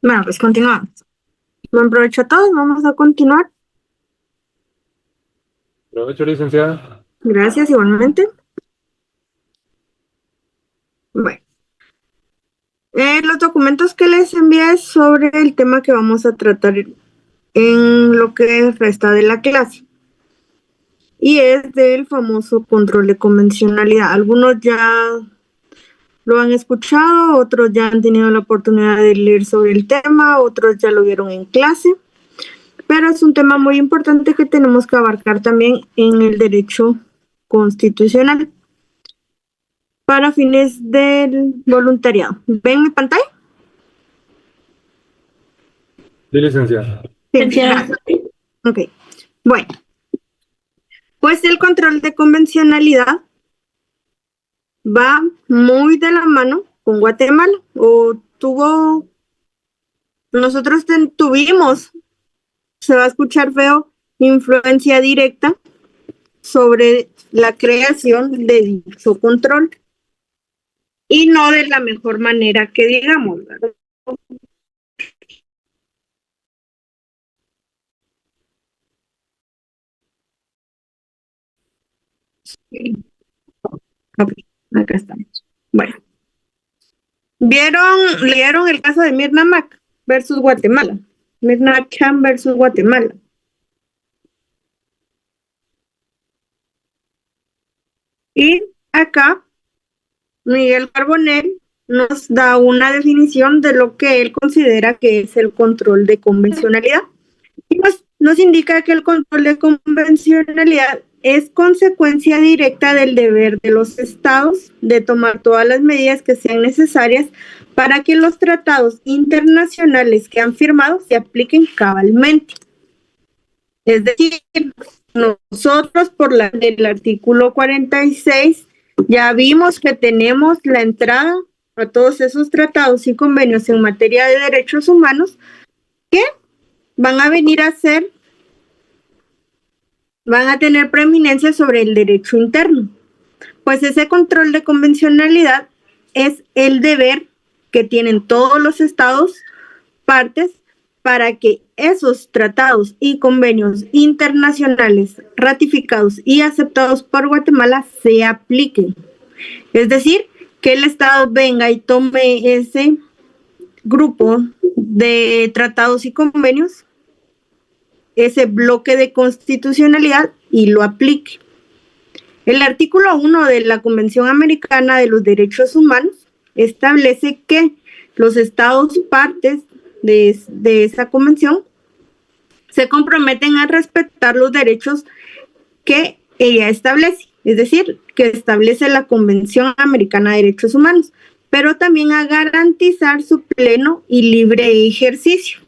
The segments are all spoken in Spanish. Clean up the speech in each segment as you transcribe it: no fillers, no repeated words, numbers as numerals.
Bueno, pues continuamos. Buen provecho a todos, vamos a continuar. Provecho, licenciada. Gracias, igualmente. Bueno, los documentos que les envié es sobre el tema que vamos a tratar en lo que resta de la clase. Y es del famoso control de convencionalidad. Algunos ya lo han escuchado, otros ya han tenido la oportunidad de leer sobre el tema, otros ya lo vieron en clase. Pero es un tema muy importante que tenemos que abarcar también en el derecho constitucional para fines del voluntariado. ¿Ven mi pantalla? Sí, licenciada. Sí, gracias. Ok. Bueno, pues el control de convencionalidad va muy de la mano con Guatemala, nosotros tuvimos, se va a escuchar feo, influencia directa sobre la creación de dicho control y no de la mejor manera que digamos, ¿verdad? Ok, acá estamos. Bueno, leyeron el caso de Mirna Mac versus Guatemala. Mirna Chan versus Guatemala. Y acá Miguel Carbonell nos da una definición de lo que él considera que es el control de convencionalidad. Y nos indica que el control de convencionalidad es consecuencia directa del deber de los estados de tomar todas las medidas que sean necesarias para que los tratados internacionales que han firmado se apliquen cabalmente. Es decir, nosotros por la del artículo 46 ya vimos que tenemos la entrada a todos esos tratados y convenios en materia de derechos humanos que van a venir a ser, van a tener preeminencia sobre el derecho interno. Pues ese control de convencionalidad es el deber que tienen todos los estados partes para que esos tratados y convenios internacionales ratificados y aceptados por Guatemala se apliquen. Es decir, que el Estado venga y tome ese grupo de tratados y convenios, ese bloque de constitucionalidad y lo aplique. El artículo 1 de la Convención Americana de los Derechos Humanos establece que los estados partes de esa convención se comprometen a respetar los derechos que ella establece, es decir, que establece la Convención Americana de Derechos Humanos, pero también a garantizar su pleno y libre ejercicio.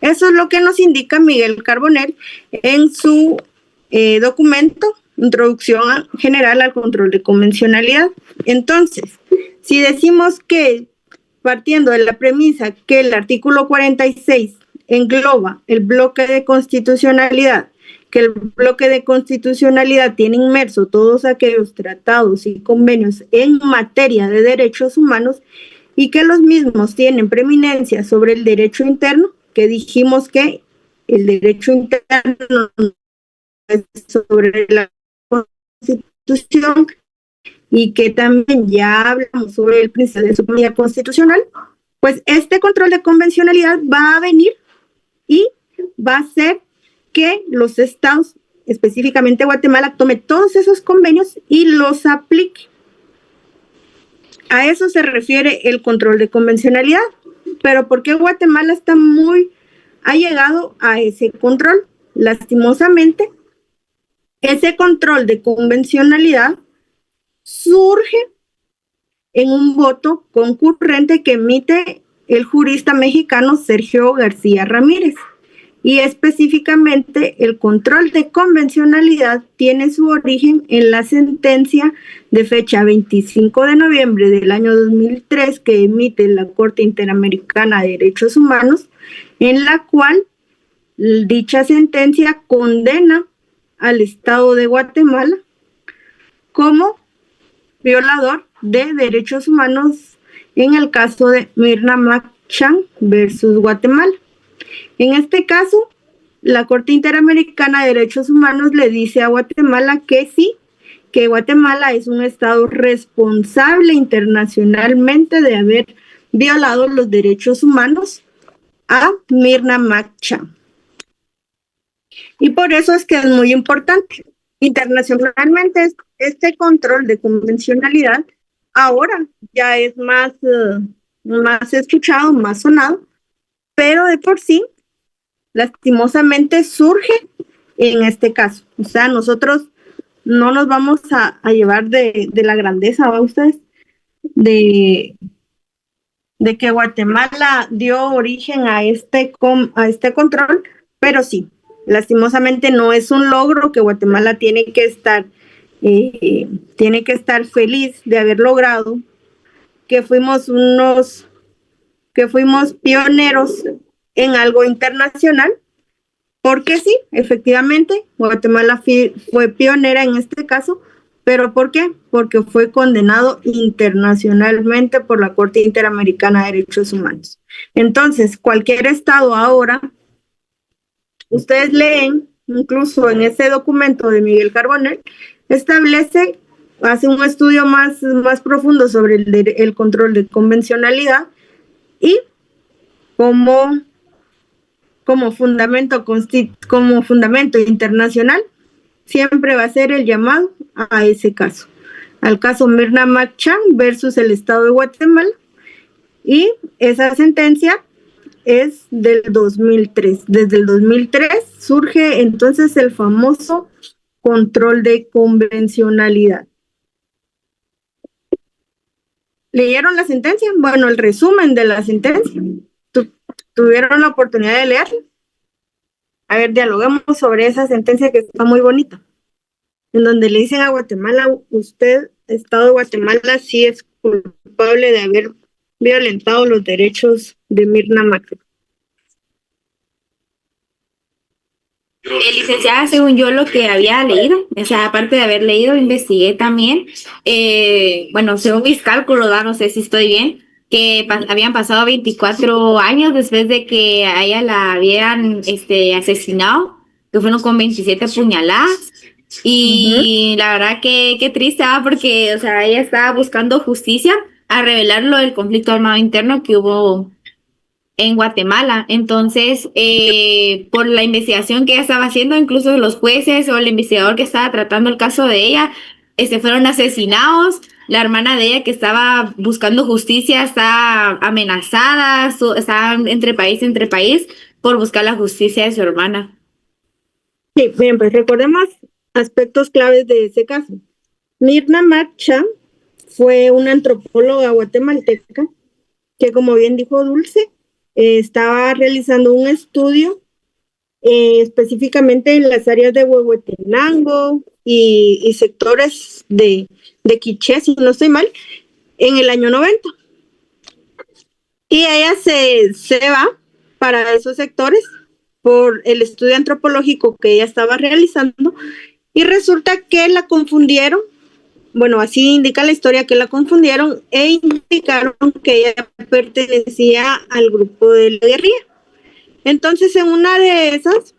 Eso es lo que nos indica Miguel Carbonell en su documento, Introducción General al Control de Convencionalidad. Entonces, si decimos que, partiendo de la premisa que el artículo 46 engloba el bloque de constitucionalidad, que el bloque de constitucionalidad tiene inmerso todos aquellos tratados y convenios en materia de derechos humanos y que los mismos tienen preeminencia sobre el derecho interno, que dijimos que el derecho interno es sobre la Constitución y que también ya hablamos sobre el principio de supremacía constitucional, pues este control de convencionalidad va a venir y va a hacer que los estados, específicamente Guatemala, tome todos esos convenios y los aplique. A eso se refiere el control de convencionalidad. Pero ¿por qué Guatemala está muy allegado a ese control? Lastimosamente, ese control de convencionalidad surge en un voto concurrente que emite el jurista mexicano Sergio García Ramírez. Y específicamente el control de convencionalidad tiene su origen en la sentencia de fecha 25 de noviembre del año 2003 que emite la Corte Interamericana de Derechos Humanos, en la cual dicha sentencia condena al Estado de Guatemala como violador de derechos humanos en el caso de Mirna Mac Chang versus Guatemala. En este caso, la Corte Interamericana de Derechos Humanos le dice a Guatemala que sí, que Guatemala es un estado responsable internacionalmente de haber violado los derechos humanos a Mirna Machán. Y por eso es que es muy importante. Internacionalmente, este control de convencionalidad ahora ya es más escuchado, más sonado, pero de por sí, lastimosamente surge en este caso. O sea, nosotros no nos vamos a llevar de la grandeza, ¿va ustedes? De que Guatemala dio origen a este control, pero sí, lastimosamente no es un logro que Guatemala tiene que estar feliz de haber logrado, que fuimos pioneros en algo internacional, porque sí, efectivamente, Guatemala fue pionera en este caso, pero ¿por qué? Porque fue condenado internacionalmente por la Corte Interamericana de Derechos Humanos. Entonces, cualquier estado ahora, ustedes leen, incluso en ese documento de Miguel Carbonell, hace un estudio más profundo sobre el control de convencionalidad y como fundamento internacional siempre va a ser el llamado a ese caso, al caso Mirna Machán versus el Estado de Guatemala, y esa sentencia es del 2003. Desde el 2003 surge entonces el famoso control de convencionalidad. ¿Leyeron la sentencia? Bueno, el resumen de la sentencia. ¿Tuvieron la oportunidad de leerla? A ver, dialoguemos sobre esa sentencia que está muy bonita, en donde le dicen a Guatemala: usted, Estado de Guatemala, sí es culpable de haber violentado los derechos de Mirna Machán. Licenciada, según yo lo que había leído, o sea, aparte de haber leído, investigué también, bueno, según mis cálculos, no sé si estoy bien, que habían pasado 24 años después de que a ella la habían asesinado, que fueron con 27 puñaladas, y la verdad que qué triste, porque, o sea, ella estaba buscando justicia a revelar lo del conflicto armado interno que hubo en Guatemala. Entonces, por la investigación que ella estaba haciendo, incluso los jueces o el investigador que estaba tratando el caso de ella, fueron asesinados. La hermana de ella, que estaba buscando justicia, está amenazada, está entre país por buscar la justicia de su hermana. Sí, bien, pues recordemos aspectos claves de ese caso. Mirna Machán fue una antropóloga guatemalteca que, como bien dijo Dulce, estaba realizando un estudio específicamente en las áreas de Huehuetenango y sectores de Quiché, si no estoy mal, en el año 90. Y ella se va para esos sectores por el estudio antropológico que ella estaba realizando, y resulta que la confundieron. Bueno, así indica la historia, que la confundieron e indicaron que ella pertenecía al grupo de la guerrilla. Entonces, en una de esas,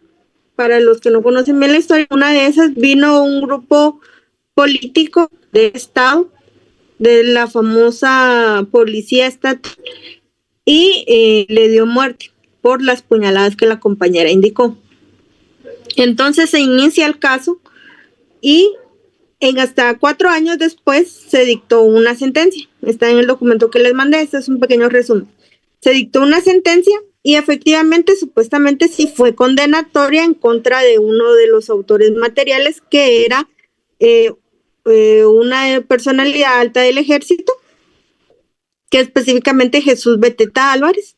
para los que no conocen bien la historia, una de esas vino un grupo político de Estado, de la famosa policía estatal, y le dio muerte por las puñaladas que la compañera indicó. Entonces se inicia el caso y hasta 4 años después se dictó una sentencia. Está en el documento que les mandé, este es un pequeño resumen. Se dictó una sentencia y efectivamente, supuestamente sí fue condenatoria en contra de uno de los autores materiales, que era una personalidad alta del ejército, que específicamente Jesús Beteta Álvarez,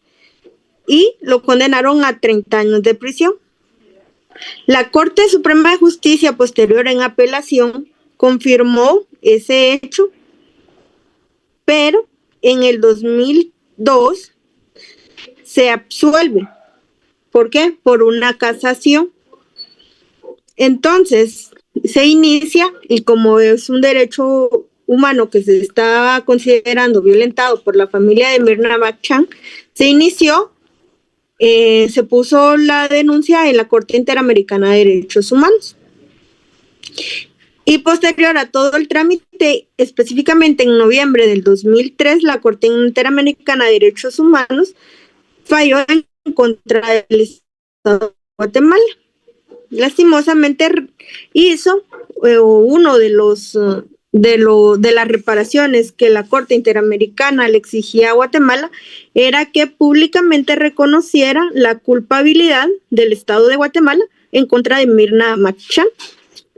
y lo condenaron a 30 años de prisión. La Corte Suprema de Justicia, posterior en apelación, confirmó ese hecho, pero en el 2002 se absuelve. ¿Por qué? Por una casación. Entonces se inicia, y como es un derecho humano que se está considerando violentado por la familia de Mirna Machán, se inició, se puso la denuncia en la Corte Interamericana de Derechos Humanos. Y posterior a todo el trámite, específicamente en noviembre del 2003, la Corte Interamericana de Derechos Humanos falló en contra del Estado de Guatemala. Lastimosamente hizo uno de las reparaciones que la Corte Interamericana le exigía a Guatemala era que públicamente reconociera la culpabilidad del Estado de Guatemala en contra de Mirna Machán.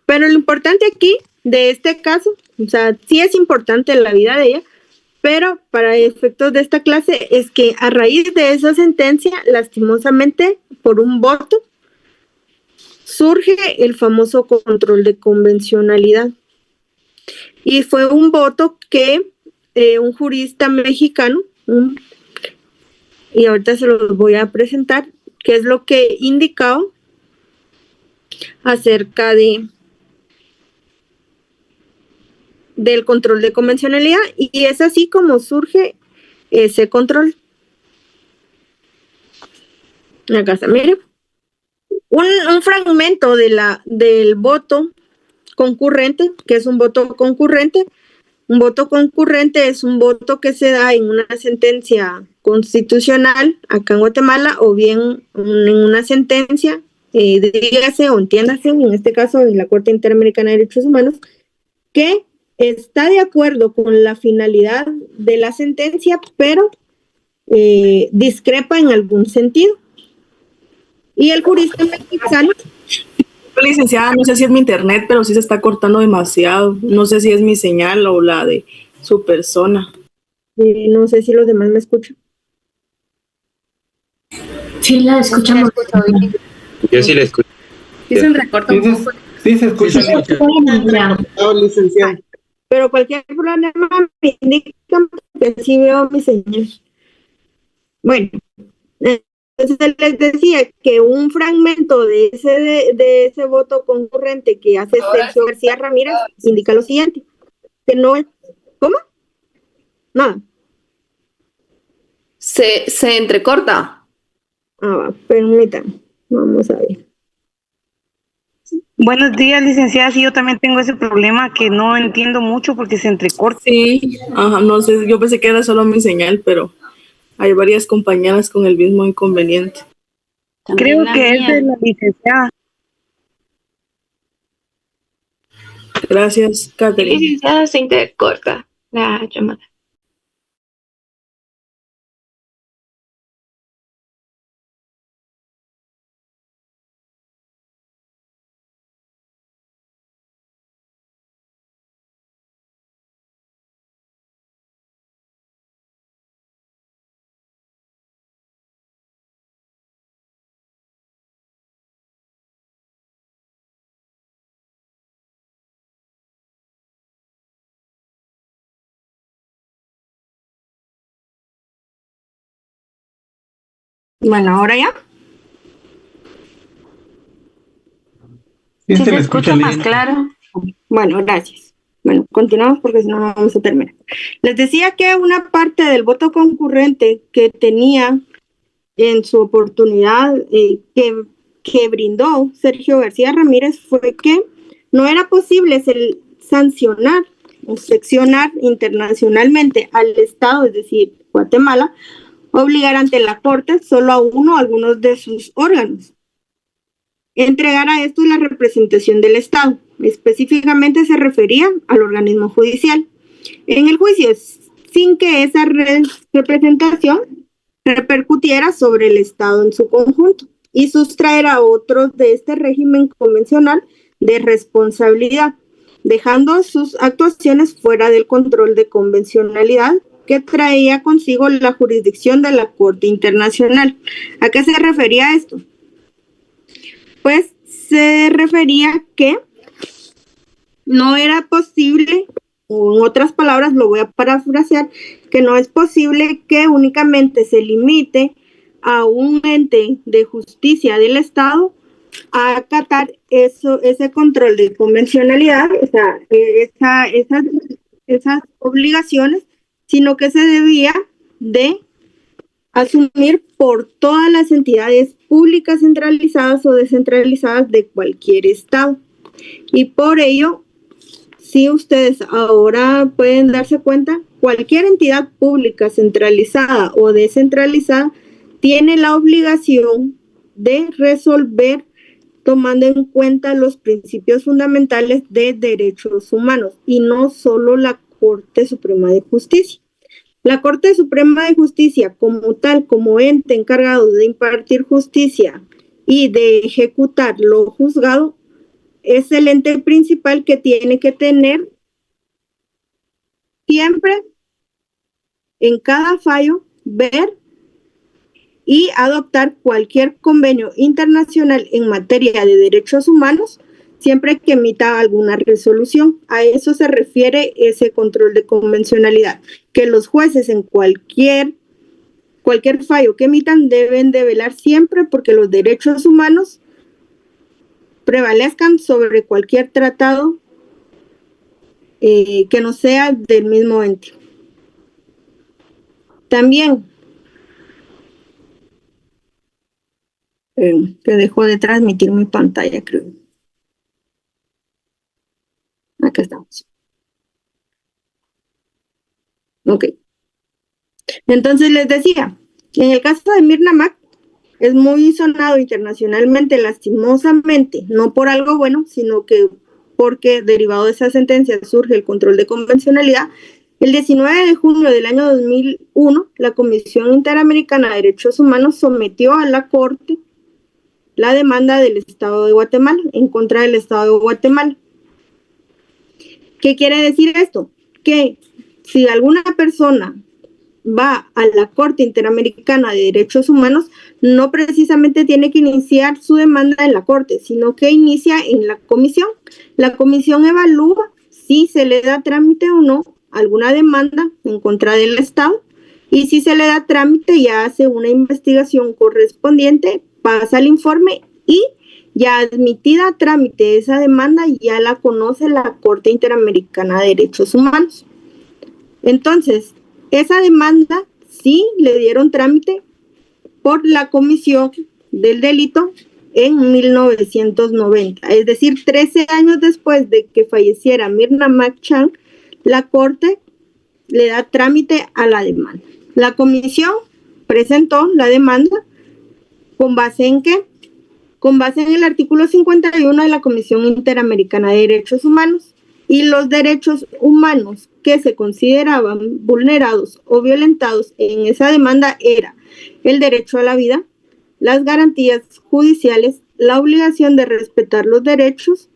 Pero lo importante aquí de este caso, o sea, sí es importante la vida de ella, pero para efectos de esta clase es que a raíz de esa sentencia, lastimosamente, por un voto, surge el famoso control de convencionalidad. Y fue un voto que un jurista mexicano, y ahorita se los voy a presentar, que es lo que indicaba acerca del control de convencionalidad, y es así como surge ese control. Acá está, mire. Un fragmento del voto concurrente, que es un voto concurrente. Un voto concurrente es un voto que se da en una sentencia constitucional acá en Guatemala, o bien en una sentencia, dígase o entiéndase, en este caso en la Corte Interamericana de Derechos Humanos, que está de acuerdo con la finalidad de la sentencia, pero discrepa en algún sentido. Y el jurista mexicano... Licenciada, no sé si es mi internet, pero sí se está cortando demasiado. No sé si es mi señal o la de su persona. no sé si los demás me escuchan. Sí, la escuchamos. Yo sí la escucho. Sí, se recorta un poco. Sí, se escucha. Licenciada. Pero cualquier problema me indican que sí veo mi señal. Bueno, entonces les decía que un fragmento de ese voto concurrente que hace Sergio García Ramírez indica lo siguiente, que no es... ¿Cómo? Nada. Se entrecorta. Permítanme, vamos a ver. Buenos días, licenciada. Sí, yo también tengo ese problema que no entiendo mucho porque se entrecorta. Sí, ajá, no sé, yo pensé que era solo mi señal, pero hay varias compañeras con el mismo inconveniente. Creo que es de la licenciada. Gracias, Catherine. Licenciada, se intercorta la llamada. Bueno, ahora ya. Sí, se escucha más claro. Bueno, gracias. Bueno, continuamos porque si no, no vamos a terminar. Les decía que una parte del voto concurrente que tenía en su oportunidad que brindó Sergio García Ramírez fue que no era posible sancionar o seccionar internacionalmente al Estado, es decir, Guatemala, obligar ante la Corte solo a uno o algunos de sus órganos. Entregar a estos la representación del Estado. Específicamente se refería al organismo judicial. En el juicio, sin que esa representación repercutiera sobre el Estado en su conjunto y sustraer a otros de este régimen convencional de responsabilidad, dejando sus actuaciones fuera del control de convencionalidad que traía consigo la jurisdicción de la Corte Internacional. ¿A qué se refería esto? Pues se refería que no era posible, o en otras palabras, lo voy a parafrasear, que no es posible que únicamente se limite a un ente de justicia del Estado a acatar ese control de convencionalidad, o sea, esas obligaciones, sino que se debía de asumir por todas las entidades públicas centralizadas o descentralizadas de cualquier estado. Y por ello, si ustedes ahora pueden darse cuenta, cualquier entidad pública centralizada o descentralizada tiene la obligación de resolver tomando en cuenta los principios fundamentales de derechos humanos y no solo la Corte Suprema de Justicia. La Corte Suprema de Justicia, como tal, como ente encargado de impartir justicia y de ejecutar lo juzgado, es el ente principal que tiene que tener siempre en cada fallo, ver y adoptar cualquier convenio internacional en materia de derechos humanos siempre que emita alguna resolución. A eso se refiere ese control de convencionalidad, que los jueces en cualquier fallo que emitan deben de velar siempre porque los derechos humanos prevalezcan sobre cualquier tratado que no sea del mismo ente. También que dejó de transmitir mi pantalla, creo. Acá estamos. Ok. Entonces les decía, en el caso de Mirna Mac, es muy sonado internacionalmente, lastimosamente, no por algo bueno, sino que porque derivado de esa sentencia surge el control de convencionalidad. El 19 de junio del año 2001, la Comisión Interamericana de Derechos Humanos sometió a la Corte la demanda del Estado de Guatemala en contra del Estado de Guatemala. ¿Qué quiere decir esto? Que si alguna persona va a la Corte Interamericana de Derechos Humanos, no precisamente tiene que iniciar su demanda en la Corte, sino que inicia en la comisión. La comisión evalúa si se le da trámite o no alguna demanda en contra del Estado, y si se le da trámite ya hace una investigación correspondiente, pasa el informe y ya admitida a trámite esa demanda ya la conoce la Corte Interamericana de Derechos Humanos. Entonces, esa demanda sí le dieron trámite por la comisión del delito en 1990, es decir, 13 años después de que falleciera Mirna Mac Chan, la Corte le da trámite a la demanda. La comisión presentó la demanda ¿con base en qué? Con base en el artículo 51 de la Comisión Interamericana de Derechos Humanos, y los derechos humanos que se consideraban vulnerados o violentados en esa demanda era el derecho a la vida, las garantías judiciales, la obligación de respetar los derechos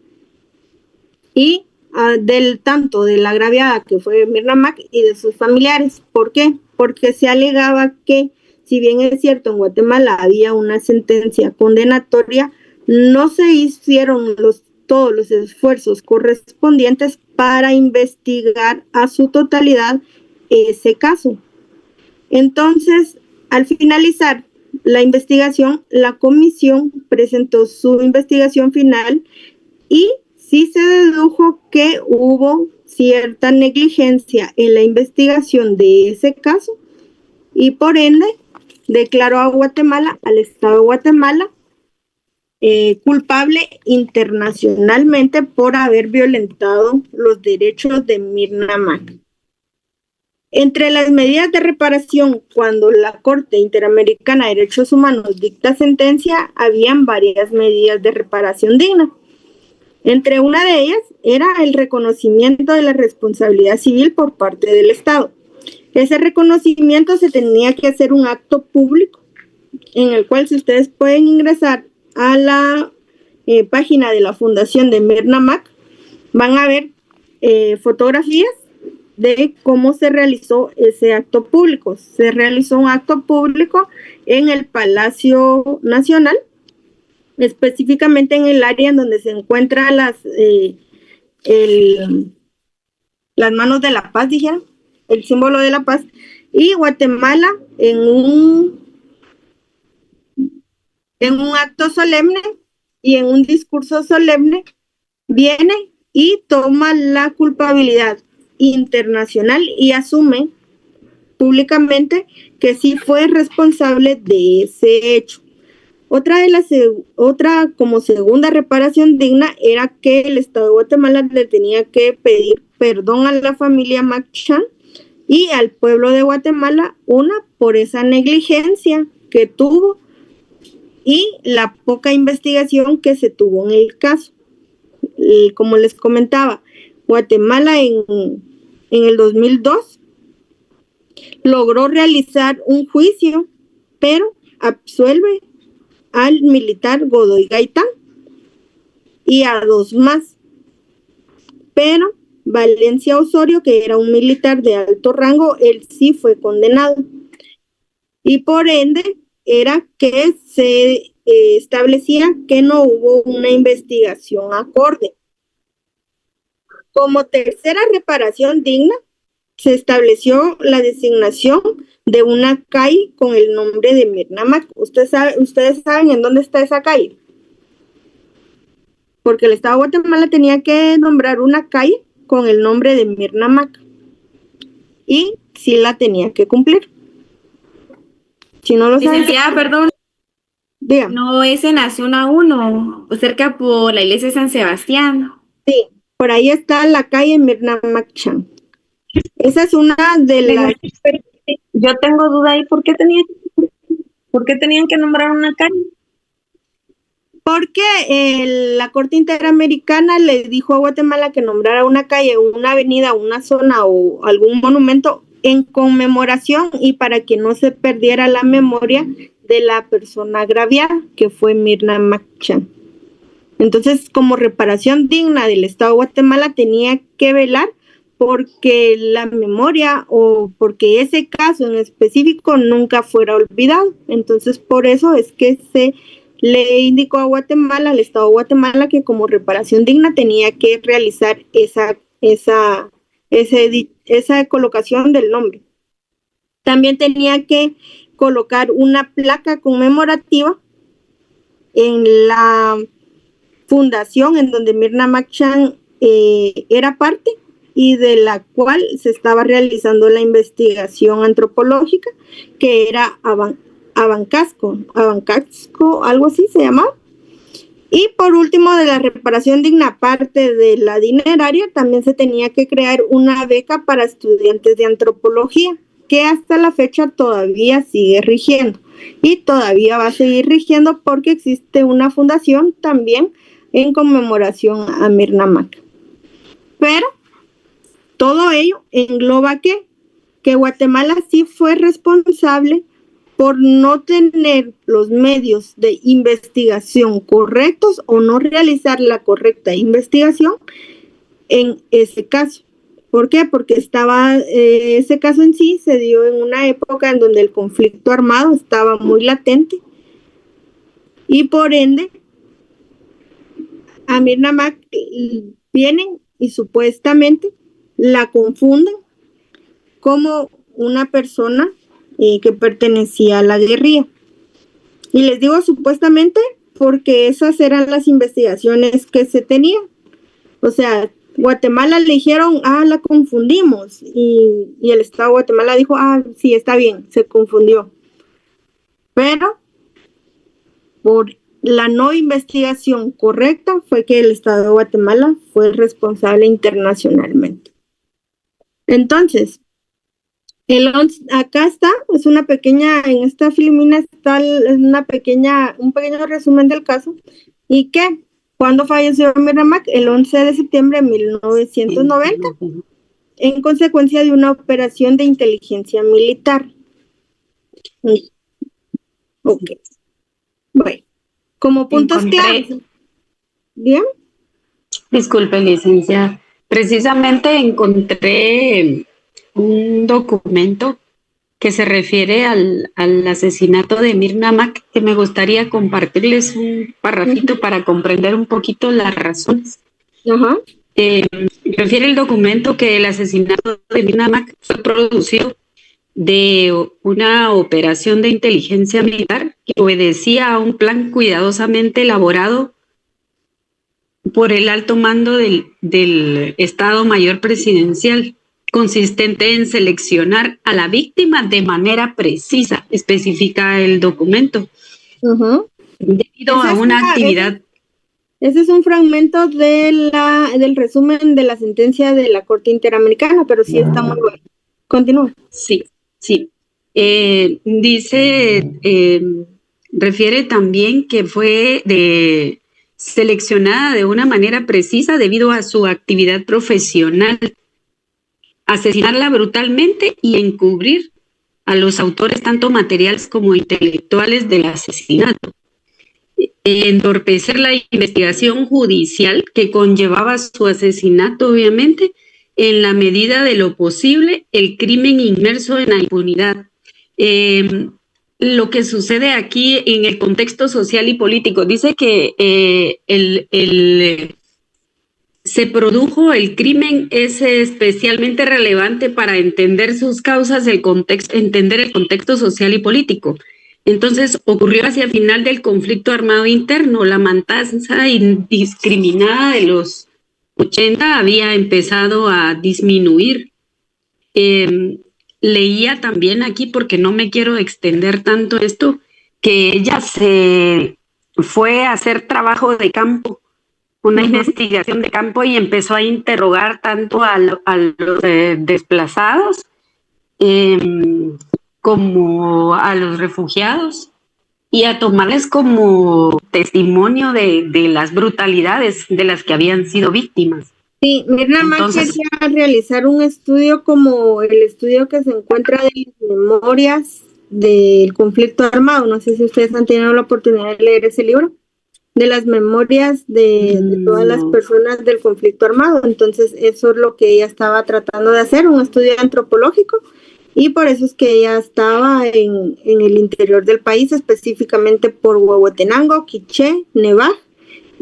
y tanto de la agraviada que fue Mirna Mac y de sus familiares. ¿Por qué? Porque se alegaba que, si bien es cierto, en Guatemala había una sentencia condenatoria, no se hicieron todos los esfuerzos correspondientes para investigar a su totalidad ese caso. Entonces, al finalizar la investigación, la comisión presentó su investigación final y sí se dedujo que hubo cierta negligencia en la investigación de ese caso y por ende declaró a Guatemala, al Estado de Guatemala, culpable internacionalmente por haber violentado los derechos de Mirna Mac. Entre las medidas de reparación, cuando la Corte Interamericana de Derechos Humanos dicta sentencia, habían varias medidas de reparación digna. Entre una de ellas era el reconocimiento de la responsabilidad civil por parte del Estado. Ese reconocimiento se tenía que hacer un acto público, en el cual, si ustedes pueden ingresar a la página de la Fundación de Mirna Mac, van a ver fotografías de cómo se realizó ese acto público. Se realizó un acto público en el Palacio Nacional, específicamente en el área en donde se encuentran las manos de la paz, dijeron, el símbolo de la paz, y Guatemala en un acto solemne y en un discurso solemne viene y toma la culpabilidad internacional y asume públicamente que sí fue responsable de ese hecho. Otra como segunda reparación digna era que el Estado de Guatemala le tenía que pedir perdón a la familia Mac-Chan y al pueblo de Guatemala, una, por esa negligencia que tuvo y la poca investigación que se tuvo en el caso. Y como les comentaba, Guatemala en el 2002 logró realizar un juicio, pero absuelve al militar Godoy Gaitán y a 2 más. Pero Valencia Osorio, que era un militar de alto rango, él sí fue condenado. Y por ende era que se establecía que no hubo una investigación acorde. Como tercera reparación digna, se estableció la designación de una calle con el nombre de Mirna Mac. ¿Ustedes saben en dónde está esa calle? Porque el Estado de Guatemala tenía que nombrar una calle con el nombre de Mirna Mac. Y sí la tenía que cumplir. Si no lo saben... Licenciada, perdón. Dígame. No es en la zona 1, cerca por la iglesia de San Sebastián. Sí, por ahí está la calle Mirna Mac-Chan. Esa es una de las... Yo tengo duda ahí, ¿por qué tenían que nombrar una calle? Porque la Corte Interamericana le dijo a Guatemala que nombrara una calle, una avenida, una zona o algún monumento en conmemoración y para que no se perdiera la memoria de la persona agraviada, que fue Mirna Mac-Chan. Entonces, como reparación digna del Estado de Guatemala, tenía que velar porque la memoria o porque ese caso en específico nunca fuera olvidado. Entonces, por eso es que se le indicó a Guatemala, al Estado de Guatemala, que como reparación digna tenía que realizar esa colocación del nombre. También tenía que colocar una placa conmemorativa en la fundación en donde Mirna Mac-Chan era parte y de la cual se estaba realizando la investigación antropológica, que era Abancasco, algo así se llamaba. Y por último, de la reparación digna, aparte de la dineraria, también se tenía que crear una beca para estudiantes de antropología, que hasta la fecha todavía sigue rigiendo y todavía va a seguir rigiendo porque existe una fundación también en conmemoración a Mirna Mac. Pero todo ello engloba que Guatemala sí fue responsable por no tener los medios de investigación correctos o no realizar la correcta investigación en ese caso. ¿Por qué? Porque ese caso en sí se dio en una época en donde el conflicto armado estaba muy latente y por ende a Mirna Mac vienen y supuestamente la confunden como una persona que pertenecía a la guerrilla. Y les digo supuestamente porque esas eran las investigaciones que se tenían. O sea, Guatemala le dijeron, la confundimos. Y el Estado de Guatemala dijo, sí, está bien, se confundió. Pero por la no investigación correcta fue que el Estado de Guatemala fue responsable internacionalmente. Entonces, acá está, es una pequeña, en esta filmina está un pequeño resumen del caso. ¿Y qué? ¿Cuándo falleció Mirna Mac? El 11 de septiembre de 1990, en consecuencia de una operación de inteligencia militar. Ok. Bueno, como puntos claves. ¿Bien? Disculpe, licenciada. Precisamente encontré un documento que se refiere al asesinato de Mirna Mac, que me gustaría compartirles un parrafito para comprender un poquito las razones. Ajá. Refiere el documento que el asesinato de Mirna Mac fue producido de una operación de inteligencia militar que obedecía a un plan cuidadosamente elaborado por el alto mando del Estado Mayor Presidencial, consistente en seleccionar a la víctima de manera precisa, especifica el documento, debido a una actividad. Ese es un fragmento del resumen de la sentencia de la Corte Interamericana, pero sí está muy bueno. Continúa. Sí. Refiere también que fue seleccionada de una manera precisa debido a su actividad profesional. Asesinarla brutalmente y encubrir a los autores tanto materiales como intelectuales del asesinato. Entorpecer la investigación judicial que conllevaba su asesinato, obviamente, en la medida de lo posible, el crimen inmerso en la impunidad. Lo que sucede aquí en el contexto social y político, dice que se produjo el crimen, es especialmente relevante para entender sus causas, entender el contexto social y político. Entonces ocurrió hacia el final del conflicto armado interno, la matanza indiscriminada de los 80 había empezado a disminuir. Leía también aquí, porque no me quiero extender tanto esto, que ella se fue a hacer trabajo de campo, una investigación de campo, y empezó a interrogar tanto a los desplazados como a los refugiados y a tomarles como testimonio de las brutalidades de las que habían sido víctimas. Sí, Mirna Mac quería realizar un estudio como el estudio que se encuentra de las memorias del conflicto armado. No sé si ustedes han tenido la oportunidad de leer ese libro, de las memorias de todas las personas del conflicto armado. Entonces eso es lo que ella estaba tratando de hacer, un estudio antropológico, y por eso es que ella estaba en el interior del país, específicamente por Huehuetenango, Quiché, Nevaj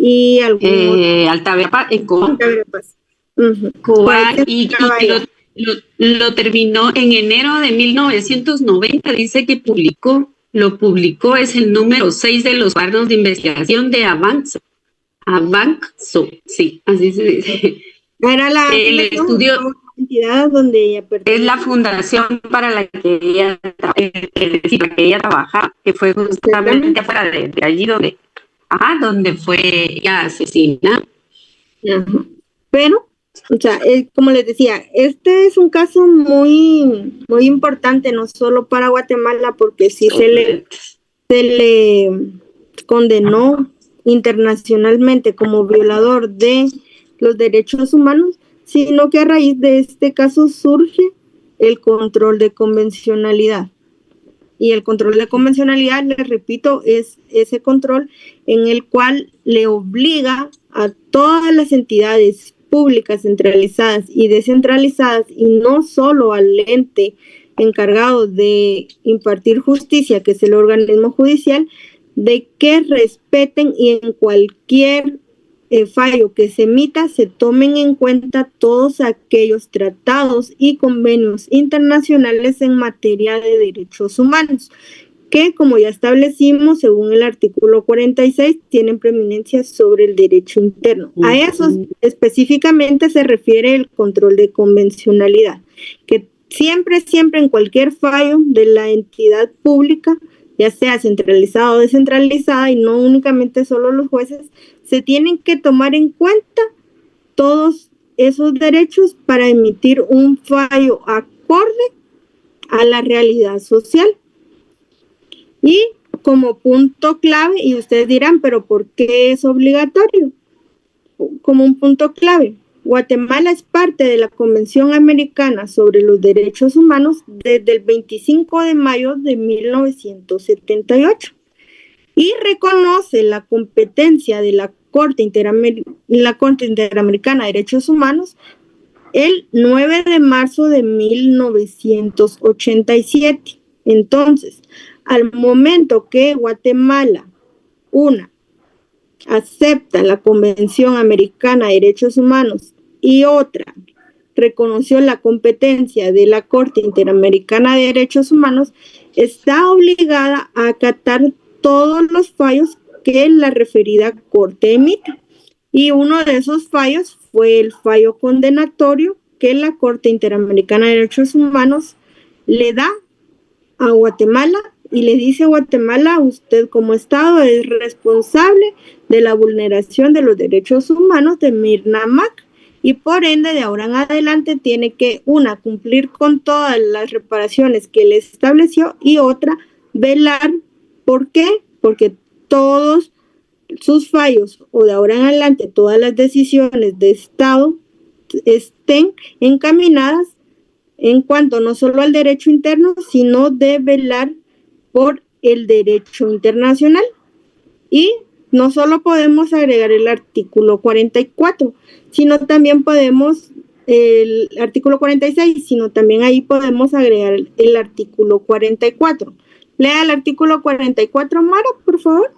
y Altaverapaz, en Cobán. Y lo terminó en enero de 1990. Dice que lo publicó, es el número 6 de los cuadernos de investigación de Avanzo, sí, así se dice. Era el estudio entidad donde ella es la fundación para la que ella trabajaba, que fue justamente afuera de allí donde fue ella asesinada. Pero, o sea, como les decía, este es un caso muy, muy importante, no solo para Guatemala, porque sí se le condenó internacionalmente como violador de los derechos humanos, sino que a raíz de este caso surge el control de convencionalidad. Y el control de convencionalidad, les repito, es ese control en el cual le obliga a todas las entidades públicas centralizadas y descentralizadas, y no solo al ente encargado de impartir justicia, que es el organismo judicial, de que respeten y en cualquier fallo que se emita se tomen en cuenta todos aquellos tratados y convenios internacionales en materia de derechos humanos, que, como ya establecimos, según el artículo 46, tienen preeminencia sobre el derecho interno. A eso específicamente se refiere el control de convencionalidad, que siempre en cualquier fallo de la entidad pública, ya sea centralizada o descentralizada, y no únicamente solo los jueces, se tienen que tomar en cuenta todos esos derechos para emitir un fallo acorde a la realidad social. Y como punto clave, y ustedes dirán, pero ¿por qué es obligatorio? Como un punto clave, Guatemala es parte de la Convención Americana sobre los Derechos Humanos desde el 25 de mayo de 1978 y reconoce la competencia de la Corte Interamericana de Derechos Humanos el 9 de marzo de 1987. Entonces, al momento que Guatemala, acepta la Convención Americana de Derechos Humanos y otra, reconoció la competencia de la Corte Interamericana de Derechos Humanos, está obligada a acatar todos los fallos que la referida Corte emite. Y uno de esos fallos fue el fallo condenatorio que la Corte Interamericana de Derechos Humanos le da a Guatemala y le dice a Guatemala: usted como Estado es responsable de la vulneración de los derechos humanos de Mirna Mac, y por ende de ahora en adelante tiene que, una, cumplir con todas las reparaciones que le estableció, y otra, velar. ¿Por qué? Porque todos sus fallos o de ahora en adelante todas las decisiones de Estado estén encaminadas en cuanto no solo al derecho interno, sino de velar por el derecho internacional. Y no solo podemos agregar el artículo 44, sino también podemos, el artículo 46, sino también ahí podemos agregar el artículo 44. Lea el artículo 44, Mara, por favor.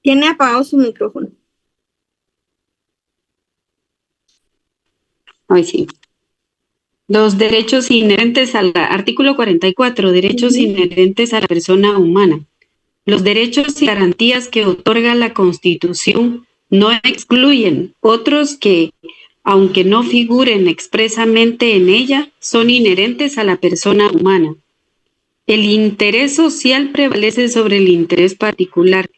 Tiene apagado su micrófono. Ay, sí. Los derechos inherentes al artículo 44, derechos inherentes a la persona humana. Los derechos y garantías que otorga la Constitución no excluyen otros que, aunque no figuren expresamente en ella, son inherentes a la persona humana. El interés social prevalece sobre el interés particular.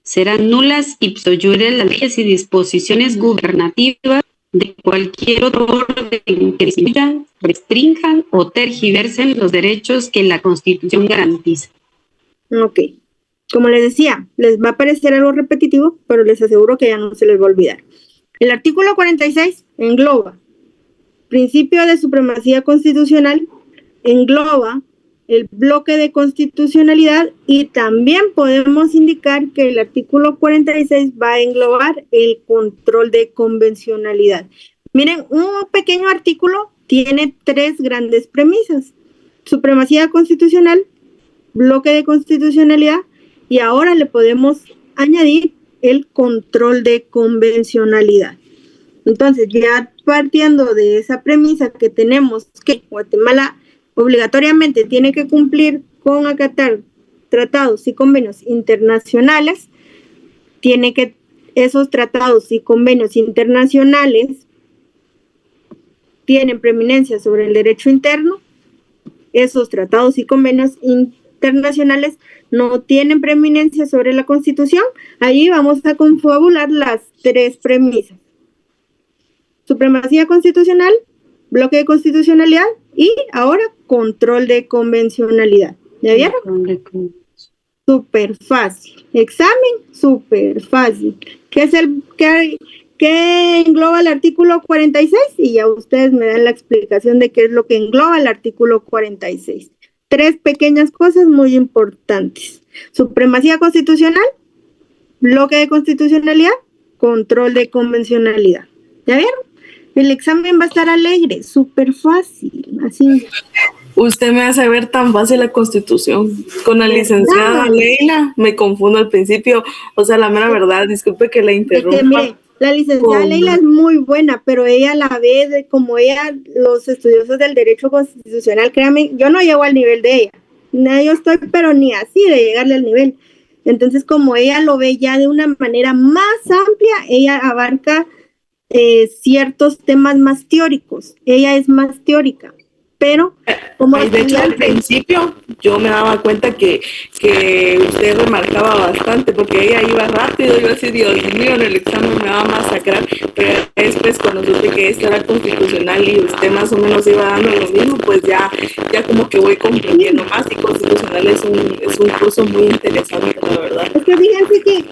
Serán nulas ipso iure las leyes y disposiciones gubernativas de cualquier otro orden que disminuyan, restrinjan o tergiversen los derechos que la Constitución garantiza. Ok. Como les decía, les va a parecer algo repetitivo, pero les aseguro que ya no se les va a olvidar. El artículo 46 engloba principio de supremacía constitucional, engloba el bloque de constitucionalidad, y también podemos indicar que el artículo 46 va a englobar el control de convencionalidad. Miren, un pequeño artículo tiene 3 grandes premisas: supremacía constitucional, bloque de constitucionalidad, y ahora le podemos añadir el control de convencionalidad. Entonces, ya partiendo de esa premisa que tenemos que Guatemala obligatoriamente tiene que cumplir con acatar tratados y convenios internacionales, tiene que esos tratados y convenios internacionales tienen preeminencia sobre el derecho interno, esos tratados y convenios internacionales no tienen preeminencia sobre la Constitución. Ahí vamos a confabular las 3 premisas: supremacía constitucional, bloque de constitucionalidad y ahora control de convencionalidad. ¿Ya vieron? Súper fácil. Examen, súper fácil. ¿Qué es qué engloba el artículo 46? Y ya ustedes me dan la explicación de qué es lo que engloba el artículo 46. 3 pequeñas cosas muy importantes: supremacía constitucional, bloque de constitucionalidad, control de convencionalidad. ¿Ya vieron? El examen va a estar alegre, súper fácil, así. Usted me hace ver tan fácil la Constitución. Con la licenciada Leila me confundo al principio. O sea, la mera verdad, disculpe que la interrumpa. Mire, la licenciada Leila es muy buena, pero ella la ve como ella, los estudiosos del derecho constitucional, créanme, yo no llego al nivel de ella. No, yo estoy, pero ni así de llegarle al nivel. Entonces, como ella lo ve ya de una manera más amplia, ella abarca ciertos temas más teóricos. Ella es más teórica, pero como de hecho, al principio yo me daba cuenta que usted remarcaba bastante, porque ella iba rápido. Yo así, Dios mío, en el examen me va a masacrar. Pero después, cuando supe que esto era constitucional y usted más o menos iba dando lo mismo, pues ya como que voy comprendiendo más. Y constitucional es un curso muy interesante, la verdad. Es que fíjense que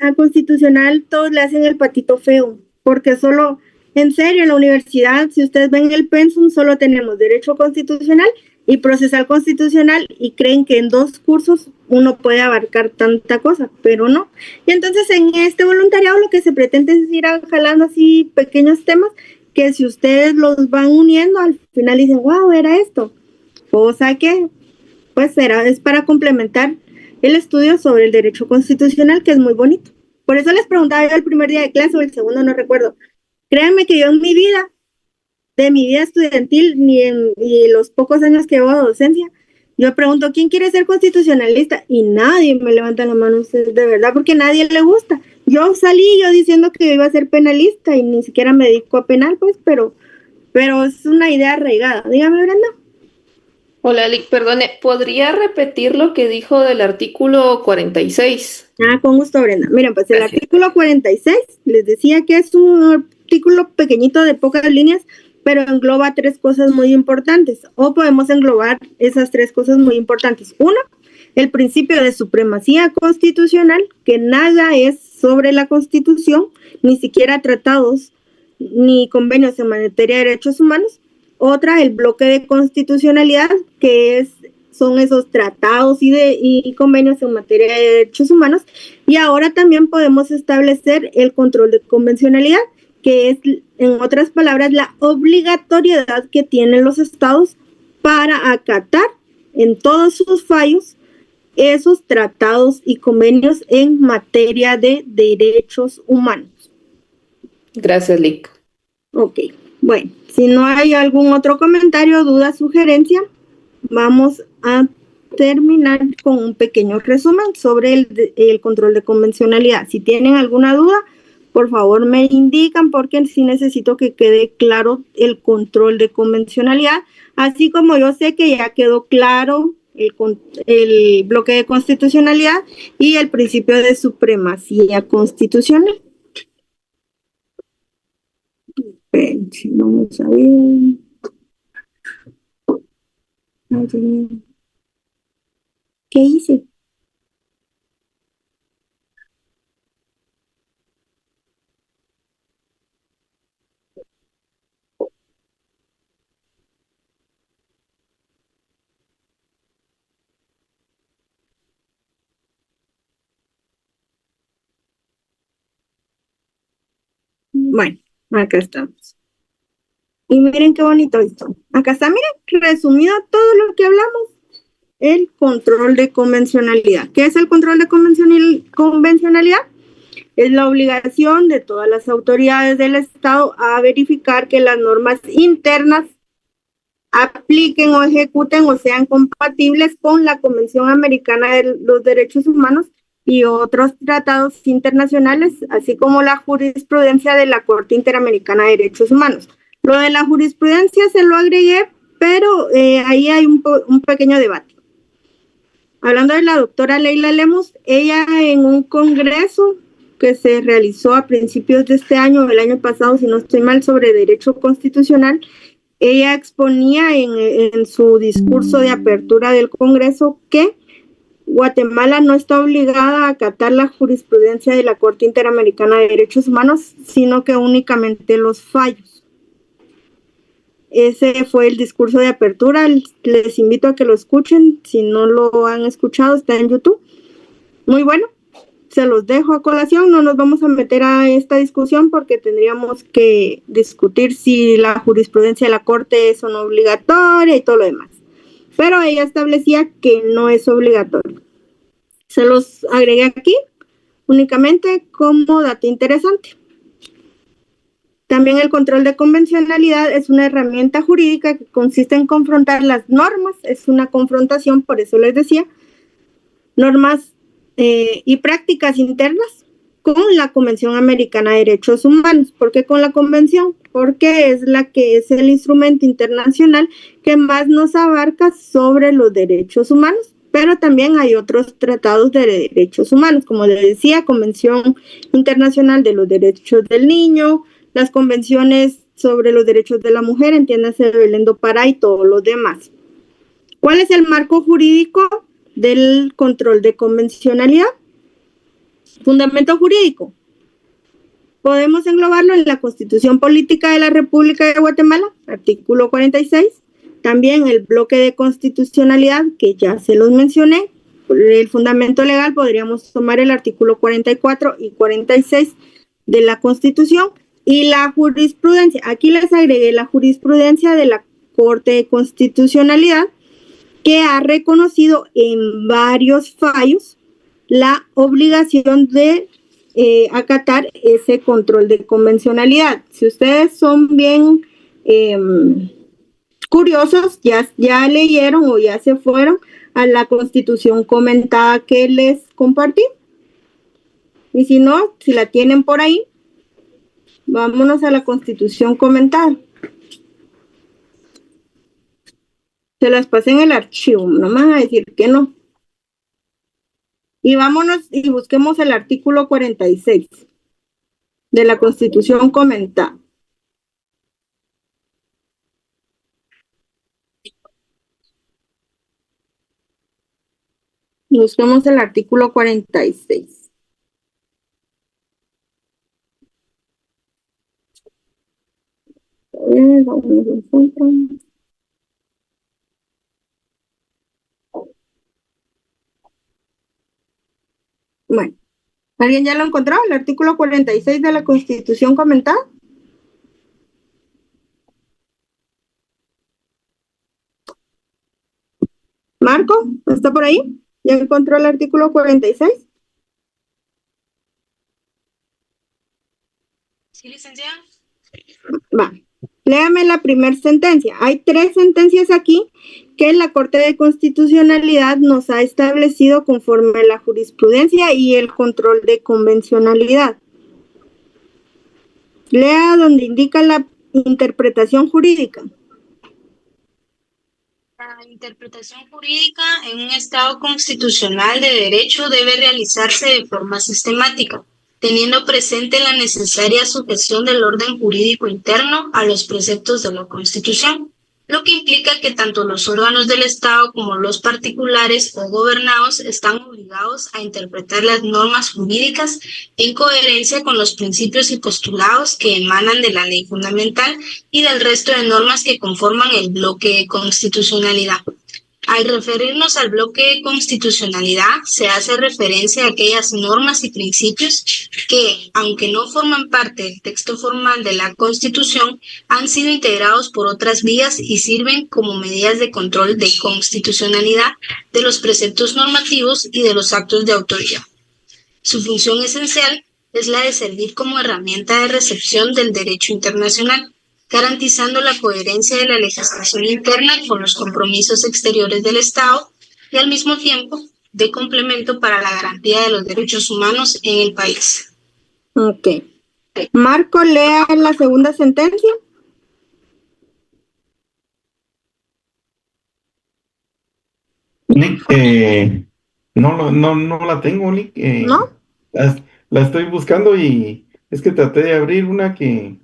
a constitucional todos le hacen el patito feo, porque solo, en serio, en la universidad, si ustedes ven el pensum, solo tenemos derecho constitucional y procesal constitucional, y creen que en 2 cursos uno puede abarcar tanta cosa, pero no. Y entonces en este voluntariado lo que se pretende es ir jalando así pequeños temas que, si ustedes los van uniendo, al final dicen, wow, era esto. Cosa que pues es para complementar el estudio sobre el derecho constitucional, que es muy bonito. Por eso les preguntaba yo el primer día de clase o el segundo, no recuerdo. Créanme que yo en mi vida, de mi vida estudiantil, ni los pocos años que llevo de docencia, Yo pregunto, ¿quién quiere ser constitucionalista? Y nadie me levanta la mano, ustedes, de verdad, porque a nadie le gusta. Yo salí yo diciendo que iba a ser penalista y ni siquiera me dedico a penal, pues, pero es una idea arraigada. Dígame, Brenda. Hola, Lick, perdone, ¿podría repetir lo que dijo del artículo 46? Con gusto, Brenda. Miren, pues el Gracias. artículo 46, les decía que es un artículo pequeñito de pocas líneas, pero engloba 3 cosas muy importantes, o podemos englobar esas 3 cosas muy importantes. Uno, el principio de supremacía constitucional, que nada es sobre la Constitución, ni siquiera tratados ni convenios en materia de derechos humanos. Otra, el bloque de constitucionalidad, que son esos tratados y convenios en materia de derechos humanos. Y ahora también podemos establecer el control de convencionalidad, que es, en otras palabras, la obligatoriedad que tienen los estados para acatar en todos sus fallos esos tratados y convenios en materia de derechos humanos. Gracias, Lick. Ok, bueno, si no hay algún otro comentario, duda, sugerencia, vamos a terminar con un pequeño resumen sobre el control de convencionalidad. Si tienen alguna duda, por favor me indican, porque sí necesito que quede claro el control de convencionalidad, así como yo sé que ya quedó claro el bloque de constitucionalidad y el principio de supremacía constitucional. Vamos a ver. ¿Qué hice? Bueno, acá estamos. Y miren qué bonito esto. Acá está, miren, resumido todo lo que hablamos. El control de convencionalidad. ¿Qué es el control de convencionalidad? Es la obligación de todas las autoridades del Estado a verificar que las normas internas apliquen o ejecuten o sean compatibles con la Convención Americana de los Derechos Humanos y otros tratados internacionales, así como la jurisprudencia de la Corte Interamericana de Derechos Humanos. Lo de la jurisprudencia se lo agregué, pero ahí hay un pequeño debate. Hablando de la doctora Leila Lemus, ella en un congreso que se realizó a principios de este año, el año pasado, si no estoy mal, sobre derecho constitucional, ella exponía en su discurso de apertura del Congreso que Guatemala no está obligada a acatar la jurisprudencia de la Corte Interamericana de Derechos Humanos, sino que únicamente los fallos. Ese fue el discurso de apertura. Les invito a que lo escuchen. Si no lo han escuchado, está en YouTube. Muy bueno. Se los dejo a colación. No nos vamos a meter a esta discusión porque tendríamos que discutir si la jurisprudencia de la Corte es o no obligatoria y todo lo demás. Pero ella establecía que no es obligatorio. Se los agregué aquí únicamente como dato interesante. También el control de convencionalidad es una herramienta jurídica que consiste en confrontar las normas, es una confrontación, por eso les decía, normas y prácticas internas con la Convención Americana de Derechos Humanos. ¿Por qué con la Convención? Porque es la que es el instrumento internacional que más nos abarca sobre los derechos humanos, pero también hay otros tratados de derechos humanos, como les decía, Convención Internacional de los Derechos del Niño, las convenciones sobre los derechos de la mujer, entiéndase Belén do Pará y todos los demás. ¿Cuál es el marco jurídico del control de convencionalidad? Fundamento jurídico. Podemos englobarlo en la Constitución Política de la República de Guatemala, artículo 46. También el bloque de constitucionalidad, que ya se los mencioné. El fundamento legal podríamos tomar el artículo 44 y 46 de la Constitución. Y la jurisprudencia, aquí les agregué la jurisprudencia de la Corte de Constitucionalidad, que ha reconocido en varios fallos la obligación de acatar ese control de convencionalidad. Si ustedes son bien curiosos ya leyeron o ya se fueron a la Constitución comentada que les compartí. Y si no, si la tienen por ahí, vámonos a la Constitución comentada. Se las pasé en el archivo, no me van a decir que no. Y vámonos y busquemos el artículo 46 de la Constitución comentada. Busquemos el artículo 46. Vamos a encontrar. Bueno, ¿alguien ya lo encontró? El artículo 46 de la Constitución comentada. Marco, ¿está por ahí? ¿Ya encontró el artículo 46? Sí, licenciada. Va, léame la primera sentencia. Hay 3 sentencias aquí que la Corte de Constitucionalidad nos ha establecido conforme a la jurisprudencia y el control de convencionalidad. Lea donde indica la interpretación jurídica. La interpretación jurídica en un Estado constitucional de derecho debe realizarse de forma sistemática, teniendo presente la necesaria sujeción del orden jurídico interno a los preceptos de la Constitución, lo que implica que tanto los órganos del Estado como los particulares o gobernados están obligados a interpretar las normas jurídicas en coherencia con los principios y postulados que emanan de la ley fundamental y del resto de normas que conforman el bloque de constitucionalidad. Al referirnos al bloque de constitucionalidad, se hace referencia a aquellas normas y principios que, aunque no forman parte del texto formal de la Constitución, han sido integrados por otras vías y sirven como medidas de control de constitucionalidad de los preceptos normativos y de los actos de autoridad. Su función esencial es la de servir como herramienta de recepción del derecho internacional, garantizando la coherencia de la legislación interna con los compromisos exteriores del Estado y al mismo tiempo de complemento para la garantía de los derechos humanos en el país. Ok. Marco, lea la segunda sentencia. Nick, no la tengo, Nick. ¿No? La estoy buscando y es que traté de abrir una que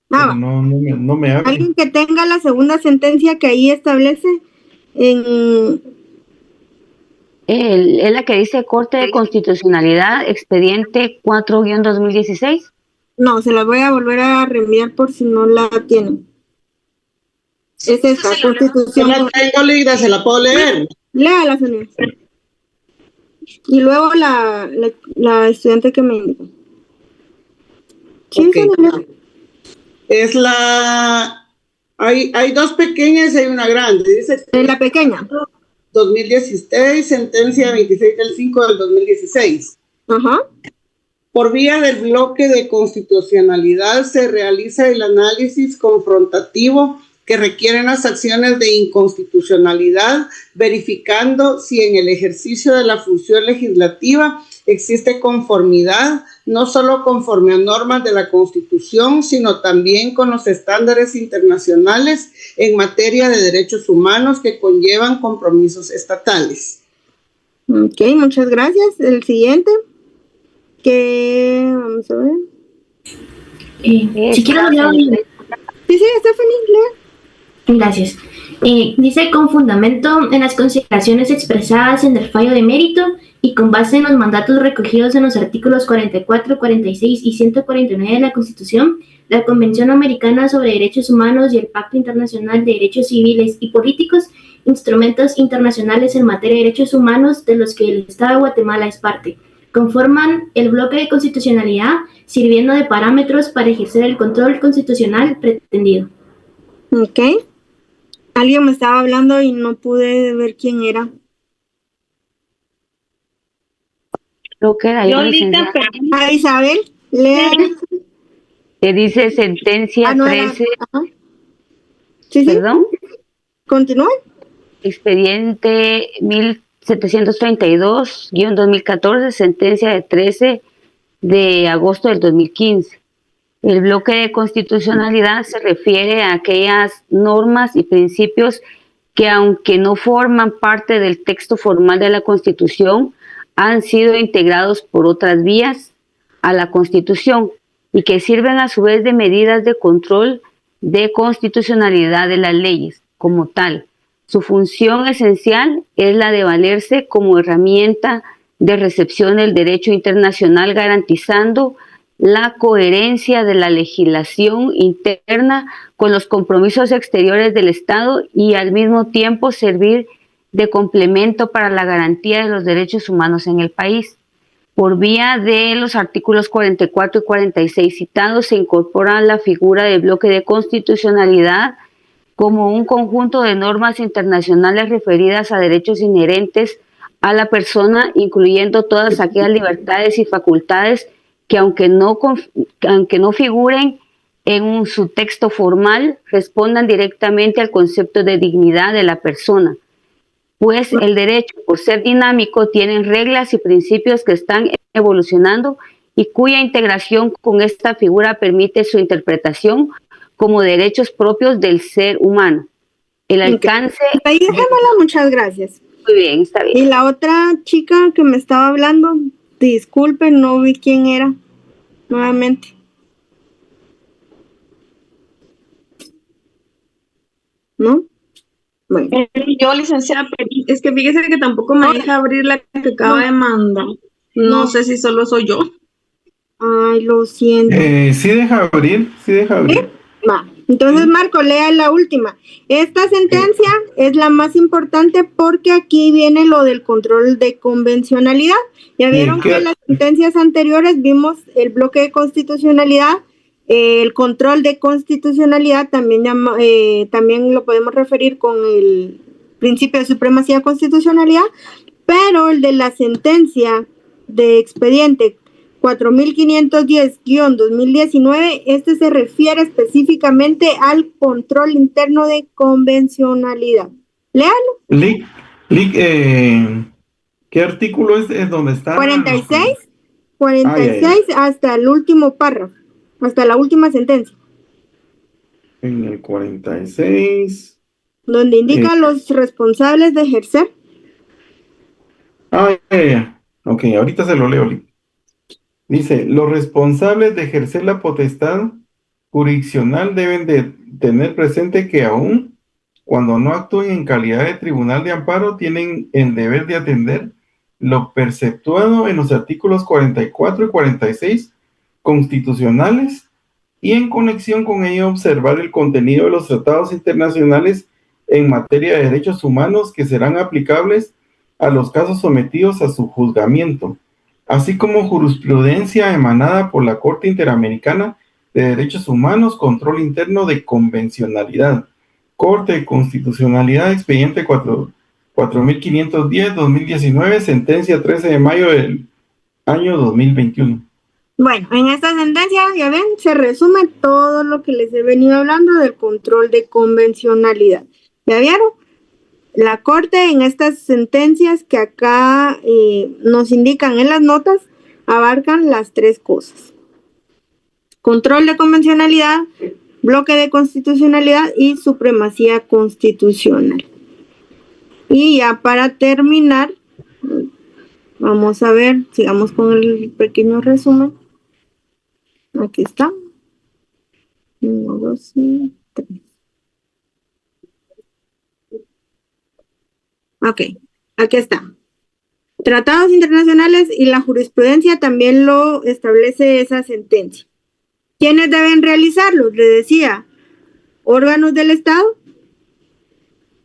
pero no me abre. Alguien que tenga la segunda sentencia que ahí establece en... Es la que dice Corte de Constitucionalidad, expediente 4-2016. No, se la voy a volver a reenviar por si no la tienen. Es esta Constitución. Yo la tengo, Lidia, se la puedo leer. Léala, señor. Y luego la estudiante que me indicó. Sí, okay. Es la... Hay 2 pequeñas y hay una grande. Dice la pequeña. 2016, sentencia 26 del 5 del 2016. Ajá. Por vía del bloque de constitucionalidad se realiza el análisis confrontativo que requieren las acciones de inconstitucionalidad, verificando si en el ejercicio de la función legislativa existe conformidad, no solo conforme a normas de la Constitución, sino también con los estándares internacionales en materia de derechos humanos que conllevan compromisos estatales. Ok, muchas gracias. El siguiente, que vamos a ver. Si quiero Sí, Stephanie, lea. Gracias. Dice con fundamento en las consideraciones expresadas en el fallo de mérito y con base en los mandatos recogidos en los artículos 44, 46 y 149 de la Constitución, la Convención Americana sobre Derechos Humanos y el Pacto Internacional de Derechos Civiles y Políticos, instrumentos internacionales en materia de derechos humanos de los que el Estado de Guatemala es parte, conforman el bloque de constitucionalidad, sirviendo de parámetros para ejercer el control constitucional pretendido. Ok. Alguien me estaba hablando y no pude ver quién era. Creo que era Isabel, lea. Que dice sentencia 13. Sí. ¿Perdón? Continúen. Expediente 1732-2014, sentencia de 13 de agosto del 2015. El bloque de constitucionalidad se refiere a aquellas normas y principios que, aunque no forman parte del texto formal de la Constitución, han sido integrados por otras vías a la Constitución y que sirven a su vez de medidas de control de constitucionalidad de las leyes como tal. Su función esencial es la de valerse como herramienta de recepción del derecho internacional, garantizando la coherencia de la legislación interna con los compromisos exteriores del Estado y al mismo tiempo servir de complemento para la garantía de los derechos humanos en el país. Por vía de los artículos 44 y 46 citados, se incorpora la figura del bloque de constitucionalidad como un conjunto de normas internacionales referidas a derechos inherentes a la persona, incluyendo todas aquellas libertades y facultades que aunque no figuren en su texto formal, respondan directamente al concepto de dignidad de la persona. Pues el derecho, por ser dinámico, tiene reglas y principios que están evolucionando y cuya integración con esta figura permite su interpretación como derechos propios del ser humano. El alcance... Ahí dejémosla, muchas gracias. Muy bien, está bien. Y la otra chica que me estaba hablando, disculpen, no vi quién era, nuevamente. ¿No? Bueno. Yo, licenciada, es que fíjese que tampoco me deja abrir la que acaba de mandar. No sé si solo soy yo. Ay, lo siento. Sí deja abrir, Va. Entonces, Marco, lea la última. Esta sentencia es la más importante porque aquí viene lo del control de convencionalidad. Ya vieron que en las sentencias anteriores vimos el bloque de constitucionalidad, el control de constitucionalidad, también lo podemos referir con el principio de supremacía de constitucionalidad, pero el de la sentencia de expediente 4510-2019, este se refiere específicamente al control interno de convencionalidad. Léalo. ¿Qué artículo es donde está? 46 hasta el último párrafo, hasta la última sentencia. En el 46. Donde indica los responsables de ejercer. Ok, ahorita se lo leo. Dice, los responsables de ejercer la potestad jurisdiccional deben de tener presente que aún cuando no actúen en calidad de tribunal de amparo, tienen el deber de atender lo perceptuado en los artículos 44 y 46 constitucionales y en conexión con ello observar el contenido de los tratados internacionales en materia de derechos humanos que serán aplicables a los casos sometidos a su juzgamiento, así como jurisprudencia emanada por la Corte Interamericana de Derechos Humanos, control interno de convencionalidad, Corte de Constitucionalidad, expediente 4510-2019, sentencia 13 de mayo del año 2021. Bueno, en esta sentencia, ya ven, se resume todo lo que les he venido hablando del control de convencionalidad. ¿Ya vieron? La Corte en estas sentencias que acá nos indican en las notas, abarcan las tres cosas. Control de convencionalidad, bloque de constitucionalidad y supremacía constitucional. Y ya para terminar, vamos a ver, sigamos con el pequeño resumen. Aquí está. 1, 2, 3. Ok, aquí está. Tratados internacionales y la jurisprudencia también lo establece esa sentencia. ¿Quiénes deben realizarlo? Les decía, órganos del Estado,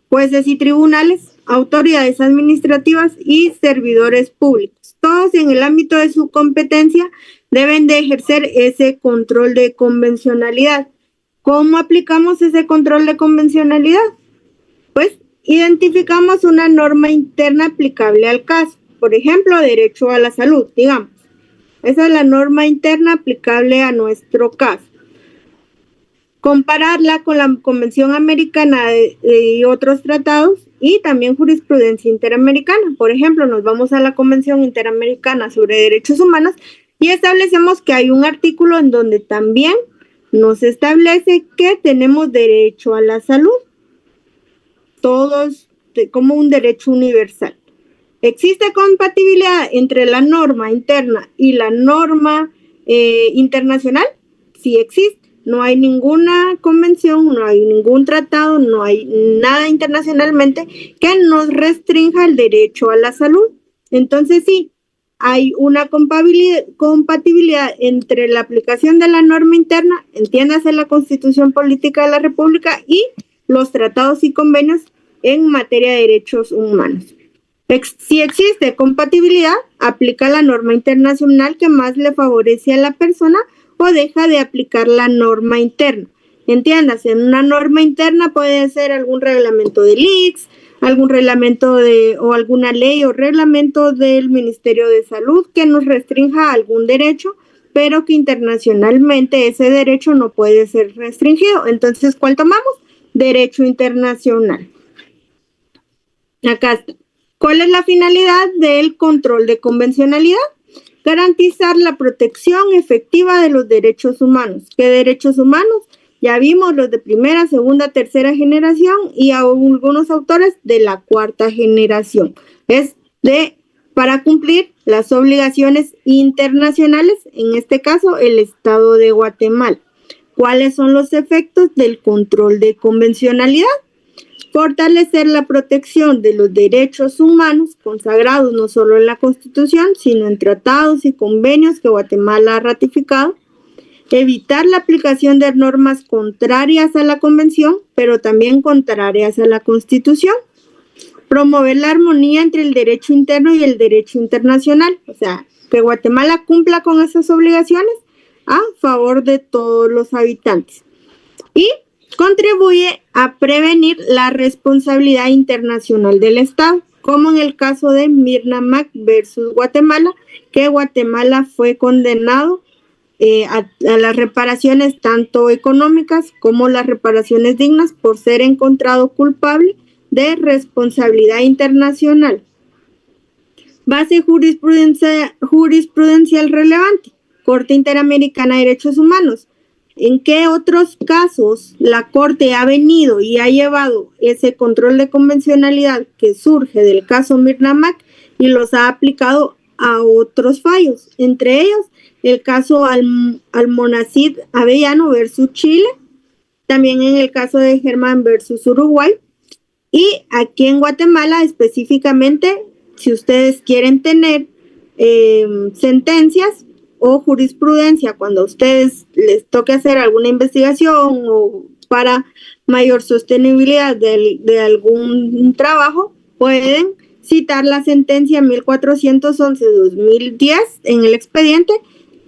jueces y tribunales, autoridades administrativas y servidores públicos. Todos en el ámbito de su competencia deben de ejercer ese control de convencionalidad. ¿Cómo aplicamos ese control de convencionalidad? Pues identificamos una norma interna aplicable al caso. Por ejemplo, derecho a la salud, digamos. Esa es la norma interna aplicable a nuestro caso. compararla con la Convención Americana y otros tratados y también jurisprudencia interamericana. Por ejemplo, nos vamos a la Convención Interamericana sobre Derechos Humanos y establecemos que hay un artículo en donde también nos establece que tenemos derecho a la salud, todos como un derecho universal. ¿Existe compatibilidad entre la norma interna y la norma internacional? Sí existe. No hay ninguna convención, no hay ningún tratado, no hay nada internacionalmente que nos restrinja el derecho a la salud. Entonces sí, hay una compatibilidad entre la aplicación de la norma interna, entiéndase la Constitución Política de la República, y los tratados y convenios en materia de derechos humanos. Si existe compatibilidad, aplica la norma internacional que más le favorece a la persona o deja de aplicar la norma interna. Entiéndase, en una norma interna puede ser algún reglamento del ICS, algún reglamento o alguna ley o reglamento del Ministerio de Salud que nos restrinja algún derecho, pero que internacionalmente ese derecho no puede ser restringido. Entonces, ¿cuál tomamos? Derecho internacional. Acá está. ¿Cuál es la finalidad del control de convencionalidad? Garantizar la protección efectiva de los derechos humanos. ¿Qué derechos humanos? Ya vimos los de primera, segunda, tercera generación y algunos autores de la cuarta generación. Es para cumplir las obligaciones internacionales, en este caso el Estado de Guatemala. ¿Cuáles son los efectos del control de convencionalidad? Fortalecer la protección de los derechos humanos consagrados no solo en la Constitución, sino en tratados y convenios que Guatemala ha ratificado. Evitar la aplicación de normas contrarias a la Convención, pero también contrarias a la Constitución. Promover la armonía entre el derecho interno y el derecho internacional. O sea, que Guatemala cumpla con esas obligaciones a favor de todos los habitantes. Y contribuye a prevenir la responsabilidad internacional del Estado, como en el caso de Mirna Mac versus Guatemala, que Guatemala fue condenado a las reparaciones tanto económicas como las reparaciones dignas por ser encontrado culpable de responsabilidad internacional. Base jurisprudencial relevante, Corte Interamericana de Derechos Humanos. ¿En qué otros casos la Corte ha venido y ha llevado ese control de convencionalidad que surge del caso Mirna Mac y los ha aplicado a otros fallos? Entre ellos, el caso Almonacid Avellano versus Chile, también en el caso de Germán versus Uruguay, y aquí en Guatemala específicamente, si ustedes quieren tener sentencias o jurisprudencia cuando a ustedes les toque hacer alguna investigación o para mayor sostenibilidad de algún trabajo, pueden citar la sentencia 1411-2010 en el expediente,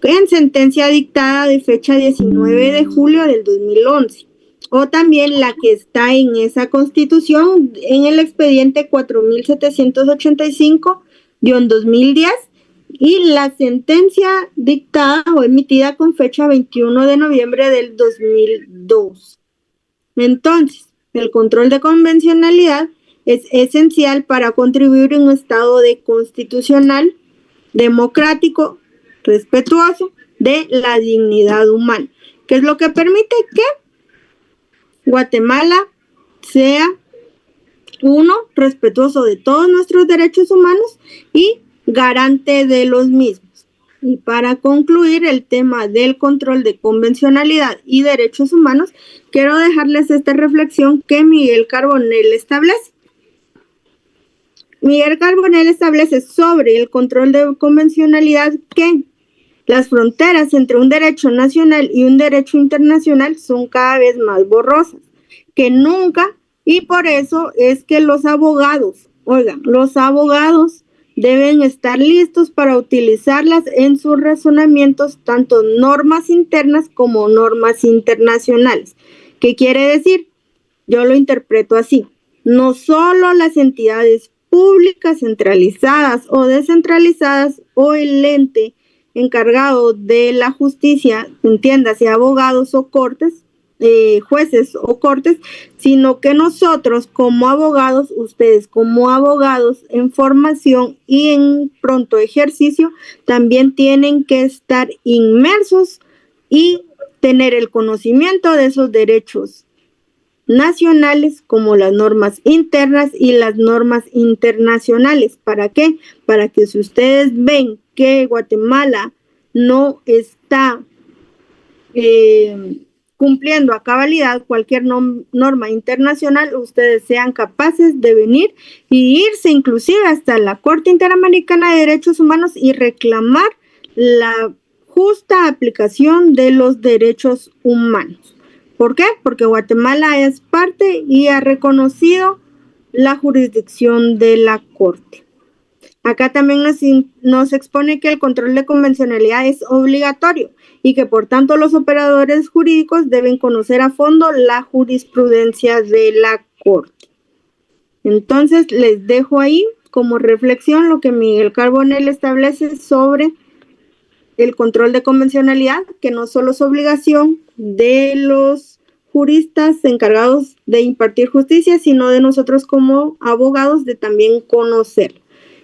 en sentencia dictada de fecha 19 de julio del 2011, o también la que está en esa Constitución en el expediente 4785-2010, y la sentencia dictada o emitida con fecha 21 de noviembre del 2002. Entonces, el control de convencionalidad es esencial para contribuir a un Estado constitucional, democrático, respetuoso de la dignidad humana, que es lo que permite que Guatemala sea respetuoso de todos nuestros derechos humanos y garante de los mismos. Y para concluir el tema del control de convencionalidad y derechos humanos, quiero dejarles esta reflexión que Miguel Carbonell establece. Miguel Carbonell establece sobre el control de convencionalidad que las fronteras entre un derecho nacional y un derecho internacional son cada vez más borrosas que nunca, y por eso es que los abogados deben estar listos para utilizarlas en sus razonamientos, tanto normas internas como normas internacionales. ¿Qué quiere decir? Yo lo interpreto así. No solo las entidades públicas centralizadas o descentralizadas o el ente encargado de la justicia, entiéndase abogados o cortes, jueces o cortes, sino que nosotros como abogados, ustedes como abogados en formación y en pronto ejercicio, también tienen que estar inmersos y tener el conocimiento de esos derechos nacionales como las normas internas y las normas internacionales. ¿Para qué? Para que si ustedes ven que Guatemala no está cumpliendo a cabalidad cualquier norma internacional, ustedes sean capaces de venir y irse inclusive hasta la Corte Interamericana de Derechos Humanos y reclamar la justa aplicación de los derechos humanos. ¿Por qué? Porque Guatemala es parte y ha reconocido la jurisdicción de la Corte. Acá también nos expone que el control de convencionalidad es obligatorio y que por tanto los operadores jurídicos deben conocer a fondo la jurisprudencia de la Corte. Entonces les dejo ahí como reflexión lo que Miguel Carbonell establece sobre el control de convencionalidad, que no solo es obligación de los juristas encargados de impartir justicia, sino de nosotros como abogados de también conocer.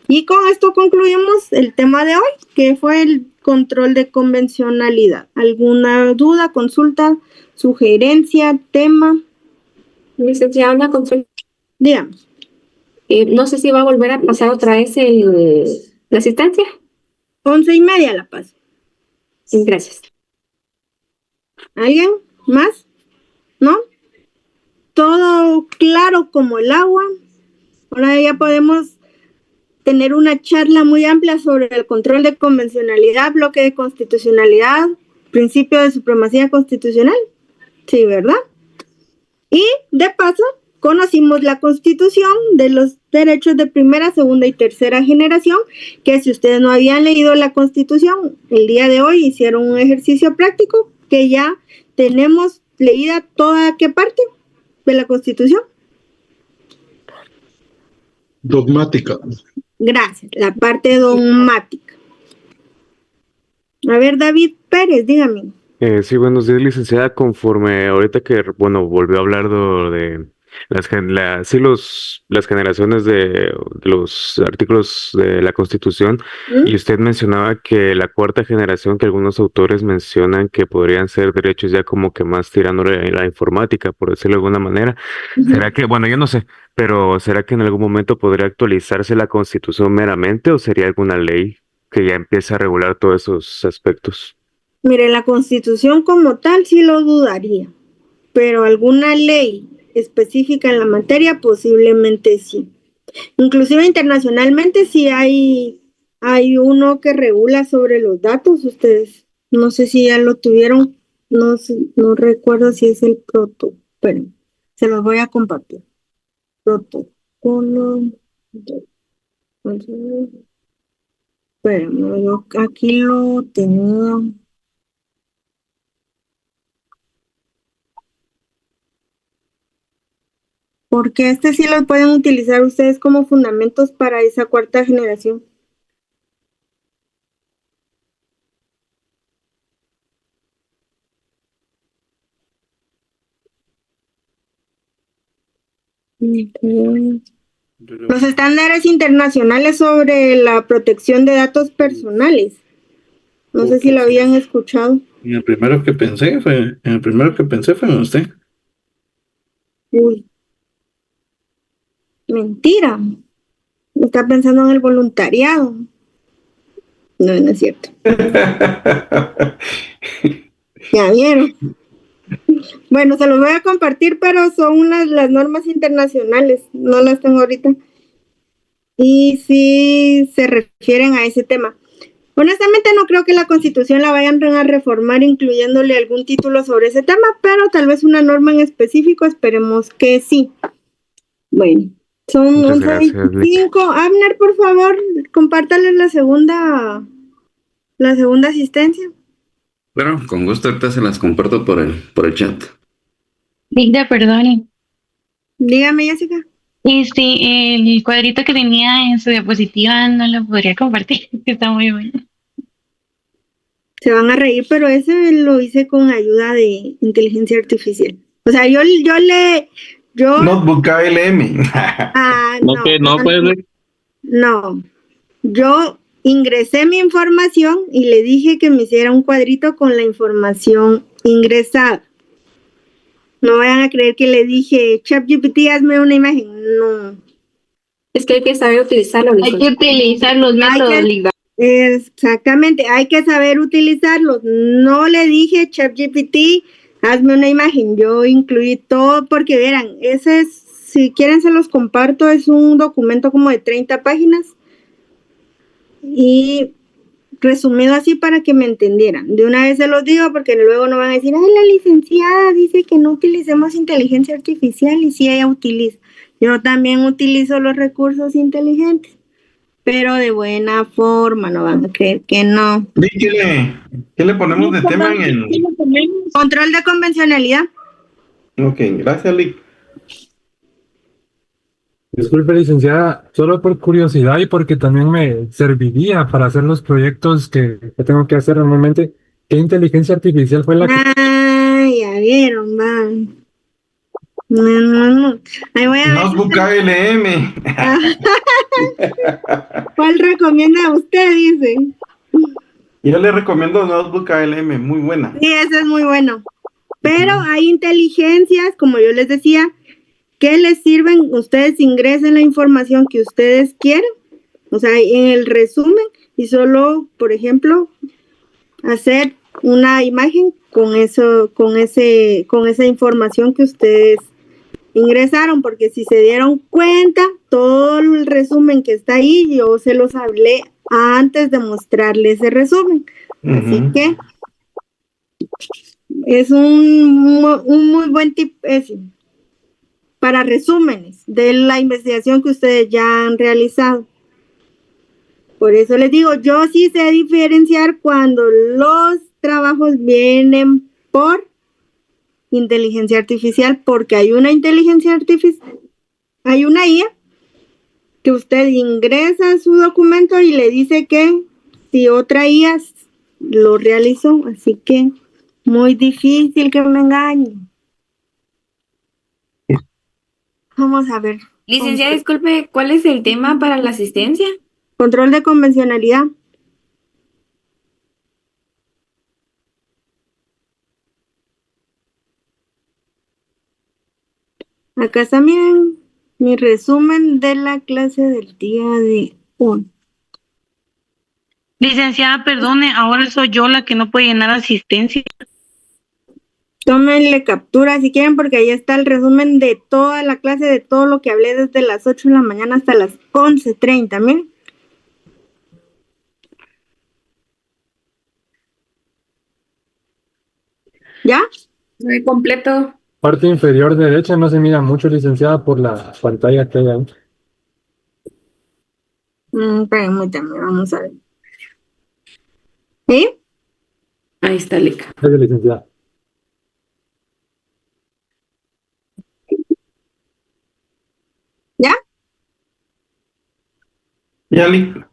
Y con esto concluimos el tema de hoy, que fue el control de convencionalidad. ¿Alguna duda, consulta, sugerencia, tema? Licenciada, una consulta. Digamos. No sé si va a volver a pasar otra vez la asistencia. 11:30 la paso. Sí, gracias. ¿Alguien más? ¿No? Todo claro como el agua. Ahora ya podemos tener una charla muy amplia sobre el control de convencionalidad, bloque de constitucionalidad, principio de supremacía constitucional. Sí, ¿verdad? Y de paso, conocimos la Constitución de los derechos de primera, segunda y tercera generación, que si ustedes no habían leído la Constitución, el día de hoy hicieron un ejercicio práctico que ya tenemos leída toda qué parte de la Constitución. Dogmática. Gracias, la parte dogmática. A ver, David Pérez, dígame. Sí, buenos días, licenciada. Conforme ahorita que, bueno, volvió a hablar de las generaciones de los artículos de la Constitución, y usted mencionaba que la cuarta generación, que algunos autores mencionan que podrían ser derechos ya como que más tirando la informática, por decirlo de alguna manera. ¿Será que, bueno, yo no sé, pero será que en algún momento podría actualizarse la Constitución meramente o sería alguna ley que ya empiece a regular todos esos aspectos? Mire, la Constitución como tal sí lo dudaría, pero alguna ley específica en la materia posiblemente sí. Inclusive internacionalmente sí hay uno que regula sobre los datos. Ustedes no sé si ya lo tuvieron, no recuerdo si es el protocolo, pero se los voy a compartir. Protocolo pero aquí lo tenía. Porque sí lo pueden utilizar ustedes como fundamentos para esa cuarta generación. Los estándares internacionales sobre la protección de datos personales. No sé si lo habían escuchado. En el primero que pensé fue en usted. Uy. Mentira. Está pensando en el voluntariado. No es cierto. Ya vieron. Bueno, se los voy a compartir, pero son las normas internacionales. No las tengo ahorita. Y sí se refieren a ese tema. Honestamente no creo que la Constitución la vayan a reformar incluyéndole algún título sobre ese tema, pero tal vez una norma en específico, esperemos que sí. Bueno, son 11:25. Abner, por favor, compártales la segunda asistencia. Claro, con gusto ahorita se las comparto por el chat. Digda, perdone. Dígame, Jessica. El cuadrito que tenía en su diapositiva no lo podría compartir, que está muy bueno. Se van a reír, pero ese lo hice con ayuda de inteligencia artificial. O sea, yo Notebook ALM. No, que no puede ser. no, yo ingresé mi información y le dije que me hiciera un cuadrito con la información ingresada. No vayan a creer que le dije, ChatGPT, hazme una imagen. No. Es que hay que saber utilizarlo. Hay que utilizar los métodos, Ligda. Exactamente, hay que saber utilizarlos. No le dije, ChatGPT, hazme una imagen. Yo incluí todo porque verán, ese es, si quieren se los comparto, es un documento como de 30 páginas y resumido así para que me entendieran. De una vez se los digo porque luego no van a decir, ay, la licenciada dice que no utilicemos inteligencia artificial y sí ella utiliza. Yo también utilizo los recursos inteligentes, pero de buena forma, no van a creer que no. ¿Qué le ponemos de tema en el...? Control de convencionalidad. Ok, gracias, Lick. Disculpe, licenciada, solo por curiosidad y porque también me serviría para hacer los proyectos que tengo que hacer normalmente. ¿Qué inteligencia artificial fue la que... Ay, ya vieron, van. No. Ahí voy a ver. Notebook ALM. ¿Cuál recomienda usted, dice? Yo le recomiendo Notebook ALM, muy buena. Sí, ese es muy bueno. Pero hay inteligencias, como yo les decía, que les sirven, ustedes ingresen la información que ustedes quieren, o sea, en el resumen, y solo, por ejemplo, hacer una imagen con eso, con esa información que ustedes ingresaron, porque si se dieron cuenta, todo el resumen que está ahí, yo se los hablé antes de mostrarles ese resumen. Así que es un muy buen tip ese, para resúmenes de la investigación que ustedes ya han realizado. Por eso les digo, yo sí sé diferenciar cuando los trabajos vienen por inteligencia artificial, porque hay una inteligencia artificial, hay una IA que usted ingresa su documento y le dice que si otra IA lo realizó, así que muy difícil que me engañen. Vamos a ver. Licenciada, disculpe, ¿cuál es el tema para la asistencia? Control de convencionalidad. Acá está mi resumen de la clase del día de hoy. Licenciada, perdone, ahora soy yo la que no puede llenar asistencia. Tómenle captura si quieren, porque ahí está el resumen de toda la clase, de todo lo que hablé desde las 8 de la mañana hasta las 11:30, miren. ¿Ya? Muy completo. Parte inferior derecha no se mira mucho, licenciada, por la pantalla que hay ahí. Permítame, vamos a ver. ¿Sí? Ahí está, Lica. Gracias, licenciada. ¿Ya? Ya, Lick.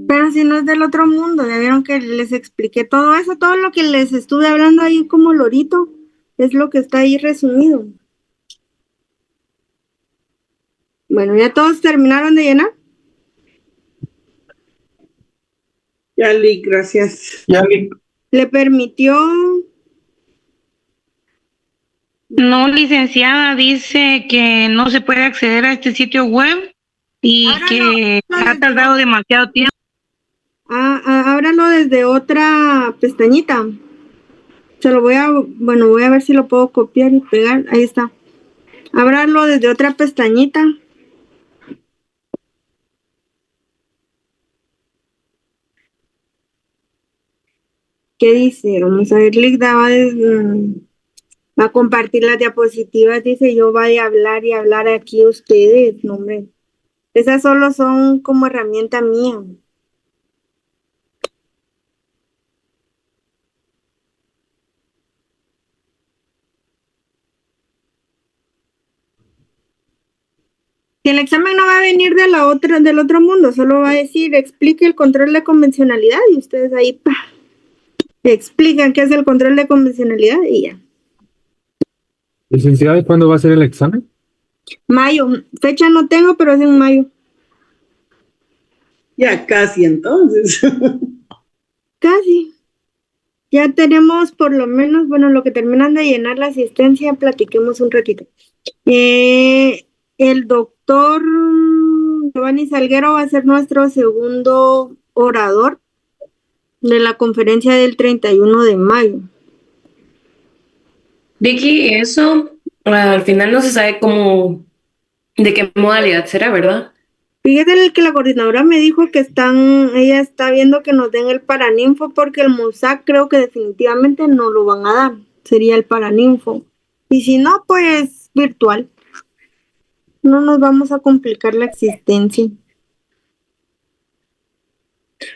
Pero si no es del otro mundo, ya vieron que les expliqué todo eso, todo lo que les estuve hablando ahí como lorito, es lo que está ahí resumido. Bueno, ¿ya todos terminaron de llenar? Ya, Lick, gracias. Ya, Lick. ¿Le permitió? No, licenciada, dice que no se puede acceder a este sitio web y que ha tardado demasiado tiempo. Ábralo desde otra pestañita. Se lo voy a ver si lo puedo copiar y pegar. Ahí está. Ábralo desde otra pestañita. ¿Qué dice? Vamos a ver, Ligda va a compartir las diapositivas. Dice, yo voy a hablar y hablar aquí ustedes. No, hombre. Esas solo son como herramienta mía. Si el examen no va a venir del otro mundo, solo va a decir, explique el control de convencionalidad y ustedes ahí explican qué es el control de convencionalidad y ya. Licenciada, ¿y cuándo va a ser el examen? Mayo, fecha no tengo, pero es en mayo. Ya casi entonces. Casi. Ya tenemos por lo menos, bueno, lo que terminan de llenar la asistencia, platiquemos un ratito. El doctor Giovanni Salguero va a ser nuestro segundo orador de la conferencia del 31 de mayo. Vicky, eso al final no se sabe cómo, de qué modalidad será, ¿verdad? Fíjate que la coordinadora me dijo que ella está viendo que nos den el Paraninfo porque el MUSAC creo que definitivamente no lo van a dar, sería el Paraninfo. Y si no, pues virtual. No nos vamos a complicar la existencia.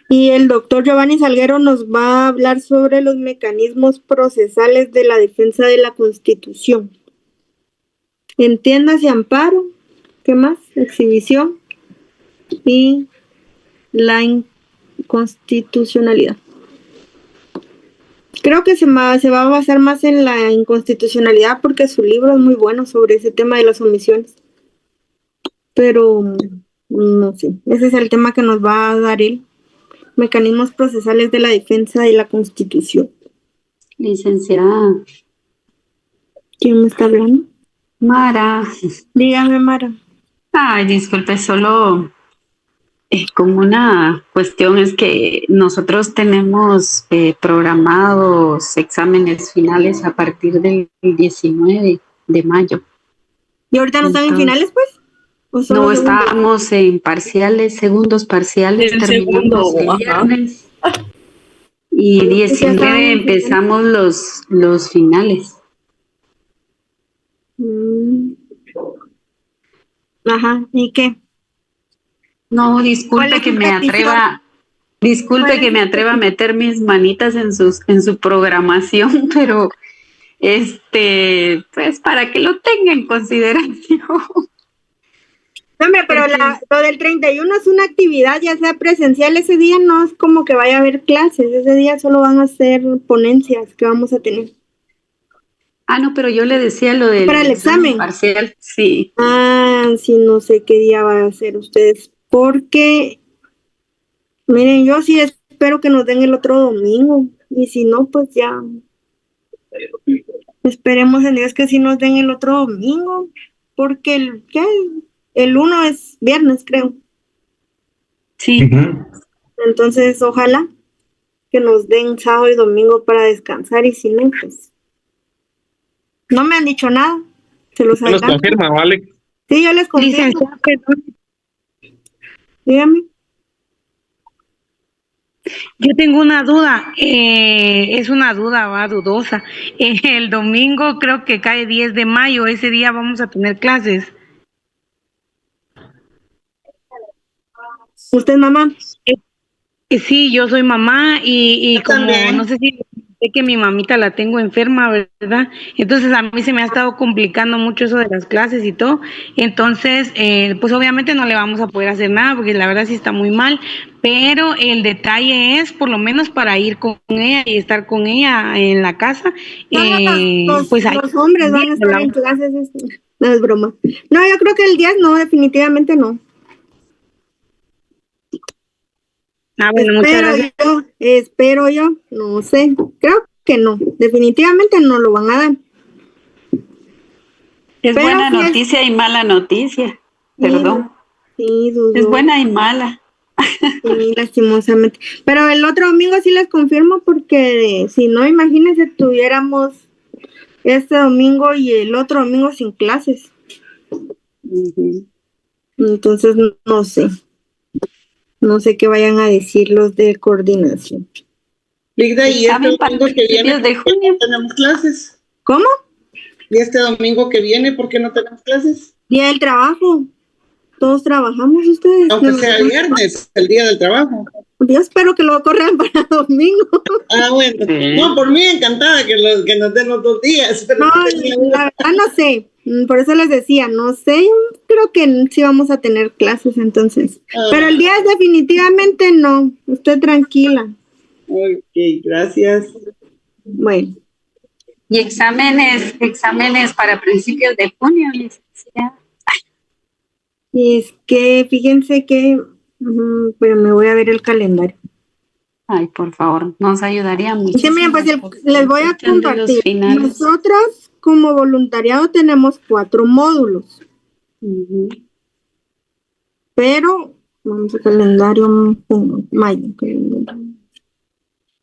Y el doctor Giovanni Salguero nos va a hablar sobre los mecanismos procesales de la defensa de la Constitución. Entiéndase amparo, ¿qué más? Exhibición y la inconstitucionalidad. Creo que se va a basar más en la inconstitucionalidad porque su libro es muy bueno sobre ese tema de las omisiones. Pero no sé, ese es el tema que nos va a dar él. Mecanismos procesales de la defensa de la Constitución. Licenciada. ¿Quién me está hablando? Mara. Dígame, Mara. Ay, disculpe, solo como una cuestión es que nosotros tenemos programados exámenes finales a partir del 19 de mayo. ¿Y ahorita no están en finales, pues? No, estábamos en parciales, segundos parciales, terminamos el viernes. Y 19 empezamos los finales. Ajá, ¿y qué? No, disculpe que me atreva a meter mis manitas en su programación, pero pues para que lo tenga en consideración. Hombre, pero lo del 31 es una actividad, ya sea presencial, ese día no es como que vaya a haber clases, ese día solo van a ser ponencias que vamos a tener. Ah, no, pero yo le decía lo del para el examen parcial, sí. Ah, sí, no sé qué día va a hacer ustedes, porque, miren, yo sí espero que nos den el otro domingo, y si no, pues ya, esperemos en Dios que sí nos den el otro domingo, porque el 1 es viernes, creo. Sí. Entonces, ojalá que nos den sábado y domingo para descansar, y si no, pues no me han dicho nada. Se los ¿Nos confirma, vale? Sí, yo les confirmo. Dígame. Yo tengo una duda, es una duda, dudosa. El domingo creo que cae 10 de mayo, ese día vamos a tener clases. ¿Usted es mamá? Sí, yo soy mamá y como no sé si sé que mi mamita la tengo enferma, ¿verdad? Entonces a mí se me ha estado complicando mucho eso de las clases y todo. Entonces, pues obviamente no le vamos a poder hacer nada porque la verdad sí está muy mal, pero el detalle es por lo menos para ir con ella y estar con ella en la casa. Pues los hombres van a estar en clases, no es broma. No, yo creo que el 10 no, definitivamente no. Ah, bueno, muchas gracias. Espero yo, no sé, creo que no, definitivamente no lo van a dar. Es buena noticia y mala noticia, perdón. Sí, es buena y mala. Sí, lastimosamente. Pero el otro domingo sí les confirmo porque si no, imagínense, tuviéramos este domingo y el otro domingo sin clases. Entonces, no sé. No sé qué vayan a decir los de coordinación. Ligda, y este domingo que viene, ¿por qué no tenemos clases? ¿Cómo? Y este domingo que viene, ¿por qué no tenemos clases? Día del trabajo. Todos trabajamos, ustedes. Aunque sea viernes, el día del trabajo. Yo espero que lo corran para domingo. Ah, bueno. No, por mí encantada que nos den los 2 días. Pero no, la verdad no sé. Por eso les decía, no sé, creo que sí vamos a tener clases entonces. Pero el 10 definitivamente no, usted tranquila. Ok, gracias. Bueno. Y exámenes para principios de junio, licenciada. Y es que fíjense que, pero me voy a ver el calendario. Ay, por favor, nos ayudaría mucho. Sí, miren, pues les voy a compartir. Nosotros como voluntariado tenemos 4 módulos. Pero, vamos al calendario, mayo.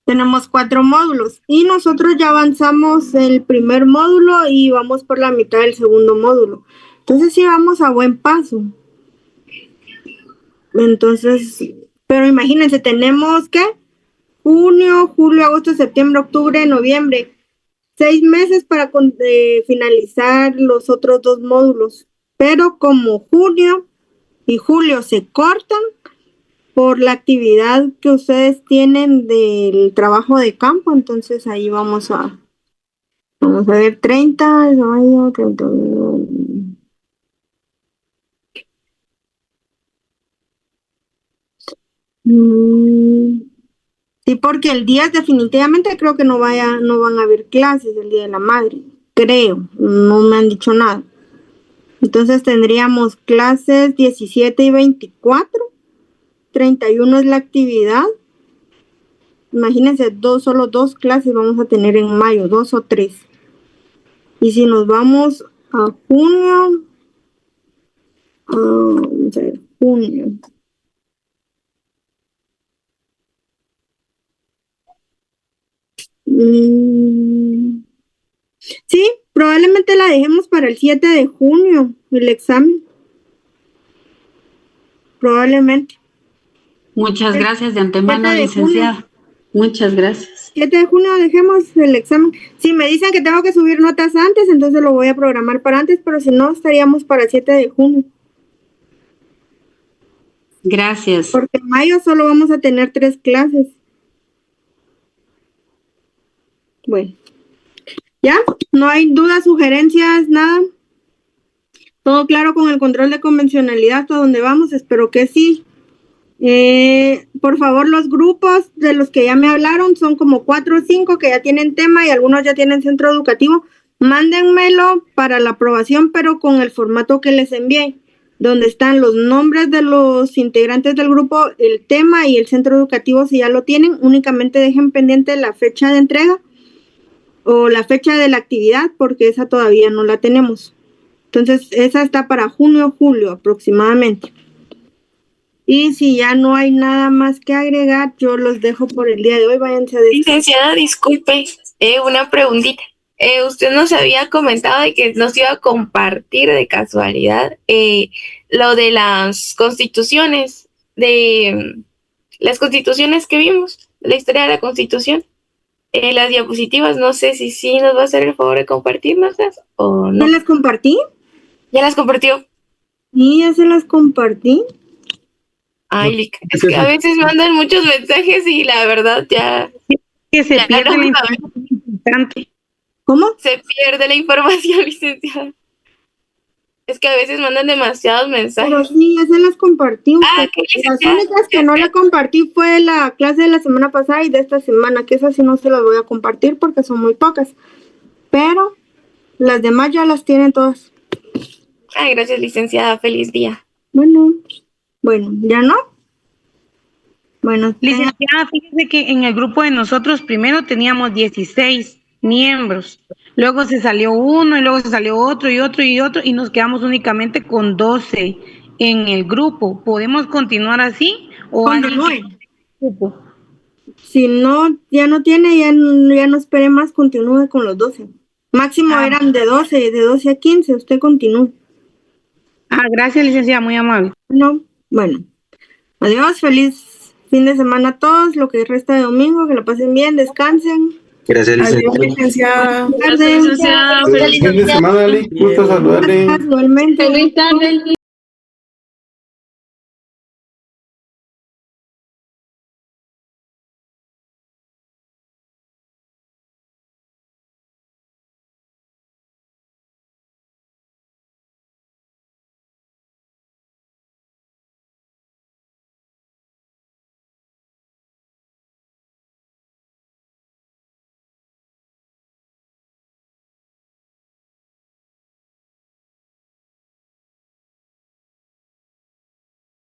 Tenemos 4 módulos y nosotros ya avanzamos el primer módulo y vamos por la mitad del segundo módulo. Entonces sí vamos a buen paso. Entonces, pero imagínense, tenemos que junio, julio, agosto, septiembre, octubre, noviembre. 6 meses para finalizar los otros 2 módulos. Pero como junio y julio se cortan por la actividad que ustedes tienen del trabajo de campo, entonces ahí vamos a ver 30 de mayo, 30. Sí, porque el día definitivamente creo que no van a haber clases el Día de la Madre, creo, no me han dicho nada. Entonces tendríamos clases 17 y 24, 31 es la actividad. Imagínense, solo 2 clases vamos a tener en mayo, 2 o 3. Y si nos vamos a junio, vamos a ver, junio. Sí, probablemente la dejemos para el 7 de junio, el examen. Probablemente. Muchas gracias de antemano, licenciada. Muchas gracias. 7 de junio dejemos el examen. Si me dicen que tengo que subir notas antes, entonces lo voy a programar para antes, pero si no, estaríamos para el 7 de junio. Gracias. Porque en mayo solo vamos a tener 3 clases. Bueno. ¿Ya? ¿No hay dudas, sugerencias, nada? ¿Todo claro con el control de convencionalidad hasta donde vamos? Espero que sí. Por favor, los grupos de los que ya me hablaron son como 4 o 5 que ya tienen tema y algunos ya tienen centro educativo. Mándenmelo para la aprobación, pero con el formato que les envié, donde están los nombres de los integrantes del grupo, el tema y el centro educativo. Si ya lo tienen, únicamente dejen pendiente la fecha de entrega o la fecha de la actividad, porque esa todavía no la tenemos. Entonces, esa está para junio, julio aproximadamente. Y si ya no hay nada más que agregar, yo los dejo por el día de hoy. Váyanse a descansar. Licenciada, disculpe, una preguntita. Usted nos había comentado de que nos iba a compartir de casualidad lo de las constituciones, que vimos, la historia de la Constitución. Las diapositivas, no sé si sí nos va a hacer el favor de compartirnoslas o no. ¿Ya las compartí? ¿Ya las compartió? Sí, ya se las compartí. Ay, es que a veces mandan muchos mensajes y la verdad ya... Que se pierde la información importante. ¿Cómo? Se pierde la información, licenciada. Es que a veces mandan demasiados mensajes. Pero sí, ya se las compartí. Las únicas que no la compartí fue la clase de la semana pasada y de esta semana, que esas sí no se las voy a compartir porque son muy pocas. Pero las demás ya las tienen todas. Ay, gracias, licenciada. Feliz día. Bueno, ¿ya no? Bueno, licenciada, fíjese que en el grupo de nosotros primero teníamos 16 miembros, luego se salió uno y luego se salió otro y nos quedamos únicamente con 12 en el grupo. ¿Podemos continuar así? ¿O grupo? Si no, ya no tiene, ya no espere más, continúe con los 12. Máximo eran de 12 a 15, usted continúe. Gracias, licenciada, muy amable. Bueno, adiós, feliz fin de semana a todos, lo que resta de domingo, que lo pasen bien, descansen. Gracias, licenciada. Gracias, licenciada. Feliz fin de semana, Lick. Gusto saludarle. Igualmente. Feliz tarde.